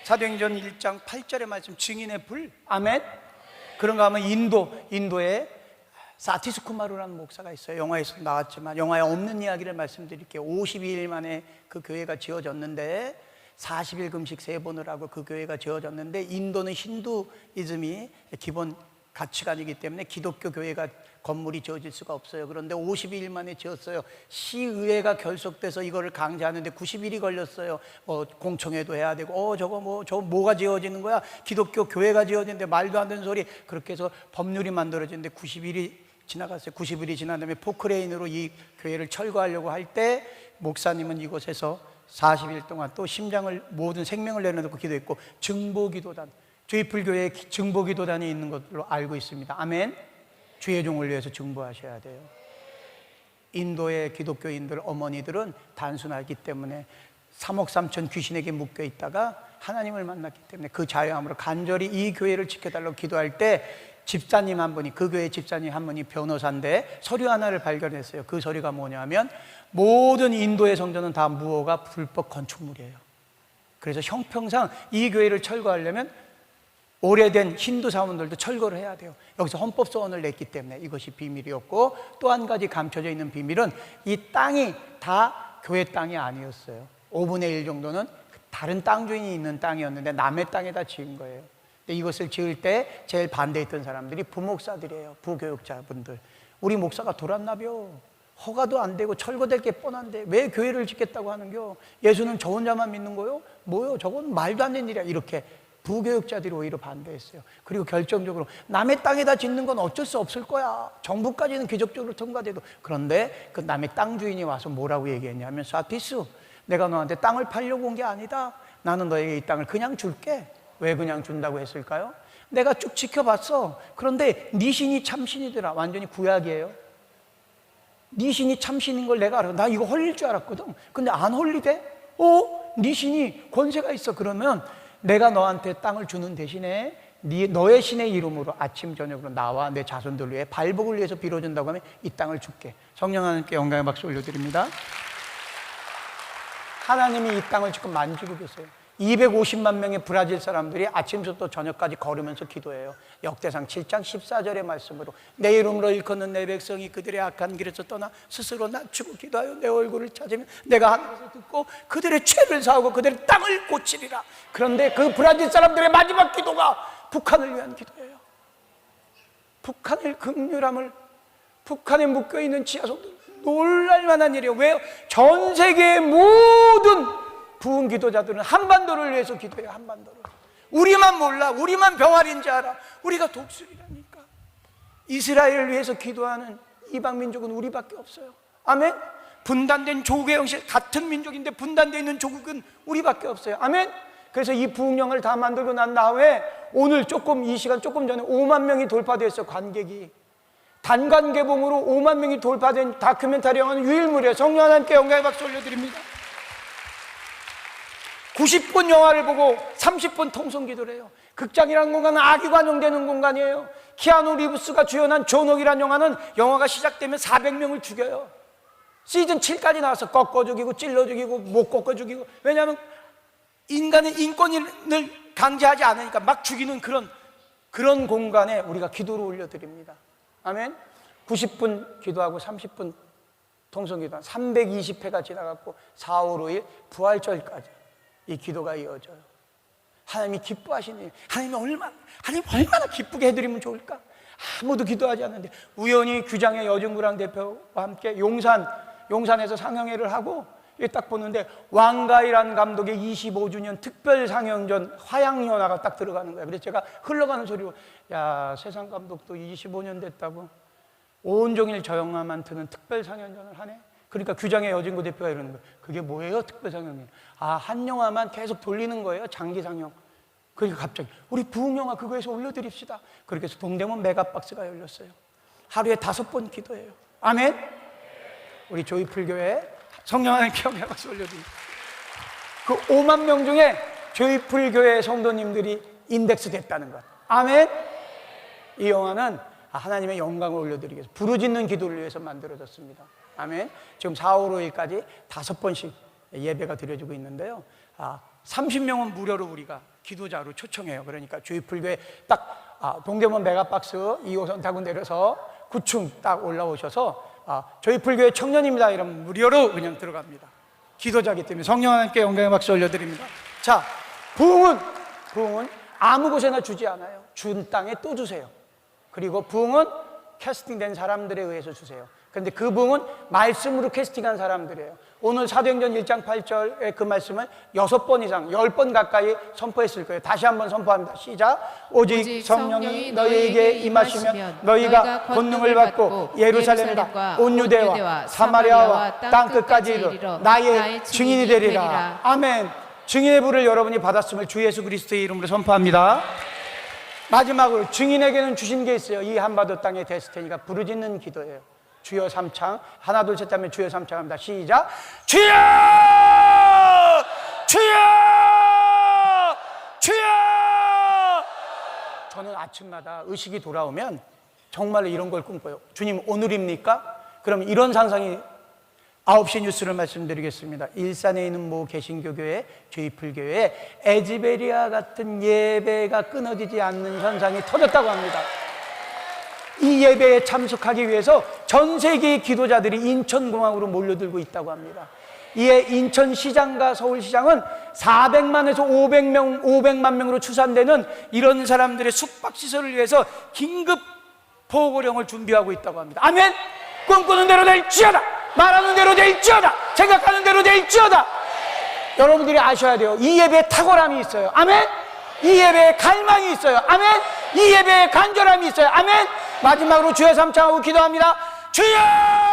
사도행전 1장 8절의 말씀, 증인의 불. 아멘. 그런가 하면 인도에 사티스 쿠마루라는 목사가 있어요. 영화에서 나왔지만 영화에 없는 이야기를 말씀드릴게요. 52일 만에 그 교회가 지어졌는데 40일 금식 3번을 하고 그 교회가 지어졌는데, 인도는 힌두이즘이 기본 가치관이기 때문에 기독교 교회가 건물이 지어질 수가 없어요. 그런데 52일 만에 지었어요. 시의회가 결속돼서 이거를 강제하는데 90일이 걸렸어요. 공청회도 해야 되고, 저거 뭐가 지어지는 거야? 기독교 교회가 지어지는데 말도 안 되는 소리. 그렇게 해서 법률이 만들어지는데 90일이 지나갔어요. 90일이 지난 다음에 포크레인으로 이 교회를 철거하려고 할 때 목사님은 이곳에서 40일 동안 또 심장을, 모든 생명을 내려놓고 기도했고, 증보기도단, 저희 불교에 증보기도단이 있는 것으로 알고 있습니다. 아멘. 주의 종을 위해서 증보하셔야 돼요. 인도의 기독교인들, 어머니들은 단순하기 때문에 3억 3천 귀신에게 묶여 있다가 하나님을 만났기 때문에 그 자유함으로 간절히 이 교회를 지켜달라고 기도할 때, 집사님 한 분이, 그 교회 집사님 한 분이 변호사인데 서류 하나를 발견했어요. 그 서류가 뭐냐면 모든 인도의 성전은 다 무허가 불법 건축물이에요. 그래서 형평상 이 교회를 철거하려면 오래된 힌두 사원들도 철거를 해야 돼요. 여기서 헌법소원을 냈기 때문에 이것이 비밀이었고, 또 한 가지 감춰져 있는 비밀은 이 땅이 다 교회 땅이 아니었어요. 5분의 1 정도는 다른 땅 주인이 있는 땅이었는데 남의 땅에다 지은 거예요. 근데 이것을 지을 때 제일 반대했던 사람들이 부목사들이에요. 부교육자분들. 우리 목사가 돌았나벼? 허가도 안 되고 철거될 게 뻔한데 왜 교회를 짓겠다고 하는겨? 예수는 저 혼자만 믿는 거요? 뭐요? 저건 말도 안 되는 일이야. 이렇게 부교육자들이 오히려 반대했어요. 그리고 결정적으로 남의 땅에다 짓는 건 어쩔 수 없을 거야. 정부까지는 기적적으로 통과돼도. 그런데 그 남의 땅 주인이 와서 뭐라고 얘기했냐면, 사티스, 내가 너한테 땅을 팔려고 온 게 아니다. 나는 너에게 이 땅을 그냥 줄게. 왜 그냥 준다고 했을까요? 내가 쭉 지켜봤어. 그런데 네 신이 참신이더라. 완전히 구약이에요. 네 신이 참신인 걸 내가 알아. 나 이거 헐릴 줄 알았거든. 근데 안 헐리대? 네 신이 권세가 있어. 그러면 내가 너한테 땅을 주는 대신에 너의 신의 이름으로 아침 저녁으로 나와 내 자손들 위해 발복을 위해서 빌어준다고 하면 이 땅을 줄게. 성령 하나님께 영광의 박수 올려드립니다. 하나님이 이 땅을 지금 만지고 계세요. 250만 명의 브라질 사람들이 아침부터 저녁까지 걸으면서 기도해요. 역대상 7장 14절의 말씀으로, 내 이름으로 일컫는 내 백성이 그들의 악한 길에서 떠나 스스로 낮추고 기도하여 내 얼굴을 찾으면 내가 하늘에서 듣고 그들의 죄를 사하고 그들의 땅을 고치리라. 그런데 그 브라질 사람들의 마지막 기도가 북한을 위한 기도예요. 북한을 긍휼함을, 북한에 묶여있는 지하성들 놀랄만한 일이에요. 왜요? 전 세계의 모든 부흥 기도자들은 한반도를 위해서 기도해요. 한반도를. 우리만 몰라, 우리만 병아리인 줄 알아. 우리가 독수리라니까. 이스라엘을 위해서 기도하는 이방 민족은 우리밖에 없어요. 아멘. 분단된 조국의 형식, 같은 민족인데 분단되어 있는 조국은 우리밖에 없어요. 아멘. 그래서 이 부흥령을 다 만들고 난 다음에 오늘 이 시간 조금 전에 5만 명이 돌파됐어요. 관객이. 단관 개봉으로 5만 명이 돌파된 다큐멘터리 영화는 유일무이해요. 성령 하나님께 영광의 박수 올려드립니다. 90분 영화를 보고 30분 통성기도를 해요. 극장이라는 공간은 악이 관용되는 공간이에요. 키아누 리브스가 주연한 존옥이라는 영화는 영화가 시작되면 400명을 죽여요. 시즌 7까지 나와서 꺾어 죽이고 찔러 죽이고 못 꺾어 죽이고. 왜냐하면 인간의 인권을 강제하지 않으니까 막 죽이는 그런 공간에 우리가 기도를 올려드립니다. 아멘. 90분 기도하고 30분 통성기도 320회가 지나갔고 4, 5, 5일 부활절까지 이 기도가 이어져요. 하나님이 기뻐하시니 하나님 얼마나 기쁘게 해드리면 좋을까? 아무도 기도하지 않는데 우연히 규장의 여중구랑 대표와 함께 용산에서 상영회를 하고 딱 보는데 왕가이라는 감독의 25주년 특별 상영전 화양연화가 딱 들어가는 거예요. 그래서 제가 흘러가는 소리로 야, 세상 감독도 25년 됐다고 온종일 저 영화만 트는 특별 상영전을 하네. 그러니까 규장의 여진구 대표가 이러는 거예요. 그게 뭐예요? 특별 상영이. 한 영화만 계속 돌리는 거예요. 장기 상영. 그러니까 갑자기 우리 부흥 영화 그거에서 올려드립시다. 그렇게 해서 동대문 메가박스가 열렸어요. 하루에 5번 기도해요. 아멘. 우리 조이풀교회 성령 하나님께 영광의 박수 올려드립니다. 그 5만 명 중에 조이풀교회 성도님들이 인덱스 됐다는 것. 아멘. 이 영화는 하나님의 영광을 올려드리기 위해서 부르짖는 기도를 위해서 만들어졌습니다. 아멘. 지금 4, 5, 5일까지 5번씩 예배가 드려지고 있는데요. 30명은 무료로 우리가 기도자로 초청해요. 그러니까 조이풀교회 딱 동대문 메가박스 2호선 타고 내려서 9층 딱 올라오셔서 조이풀교회 청년입니다 이러면 무료로 그냥 들어갑니다. 기도자기 때문에 성령 하나님께 영광의 박수 올려드립니다. 자, 부흥은 아무 곳에나 주지 않아요. 준 땅에 또 주세요. 그리고 부흥은 캐스팅된 사람들에 의해서 주세요. 그런데 그 부흥은 말씀으로 캐스팅한 사람들이에요. 오늘 사도행전 1장 8절의 그 말씀을 6번 이상 10번 가까이 선포했을 거예요. 다시 한번 선포합니다. 시작. 오직 성령이 너희에게 임하시면 너희가 권능을 받고 예루살렘과 온 유대와 사마리아와 땅끝까지 이르러 나의 증인이 되리라. 아멘. 증인의 부를 여러분이 받았음을 주 예수 그리스도의 이름으로 선포합니다. 마지막으로 증인에게는 주신 게 있어요. 이 한반도 땅의 데스티니가 부르짖는 기도예요. 주여 3창, 하나 둘 셋 하면 주여 3창 합니다. 시작. 주여! 주여! 주여! 저는 아침마다 의식이 돌아오면 정말로 이런 걸 꿈꿔요. 주님 오늘입니까? 그럼 이런 상상이 9시 뉴스를 말씀드리겠습니다. 일산에 있는 모 개신교교회, 조이풀교회에 에즈베리아 같은 예배가 끊어지지 않는 현상이 터졌다고 합니다. 이 예배에 참석하기 위해서 전 세계의 기도자들이 인천공항으로 몰려들고 있다고 합니다. 이에 인천시장과 서울시장은 400만에서 500만 명으로 추산되는 이런 사람들의 숙박시설을 위해서 긴급 보고령을 준비하고 있다고 합니다. 아멘! 꿈꾸는 대로 될지어다! 말하는 대로 될지어다! 생각하는 대로 될지어다! 여러분들이 아셔야 돼요. 이 예배에 탁월함이 있어요. 아멘! 이 예배에 갈망이 있어요. 아멘! 이 예배에 간절함이 있어요. 아멘! 마지막으로 주여 3창하고 기도합니다. 주여!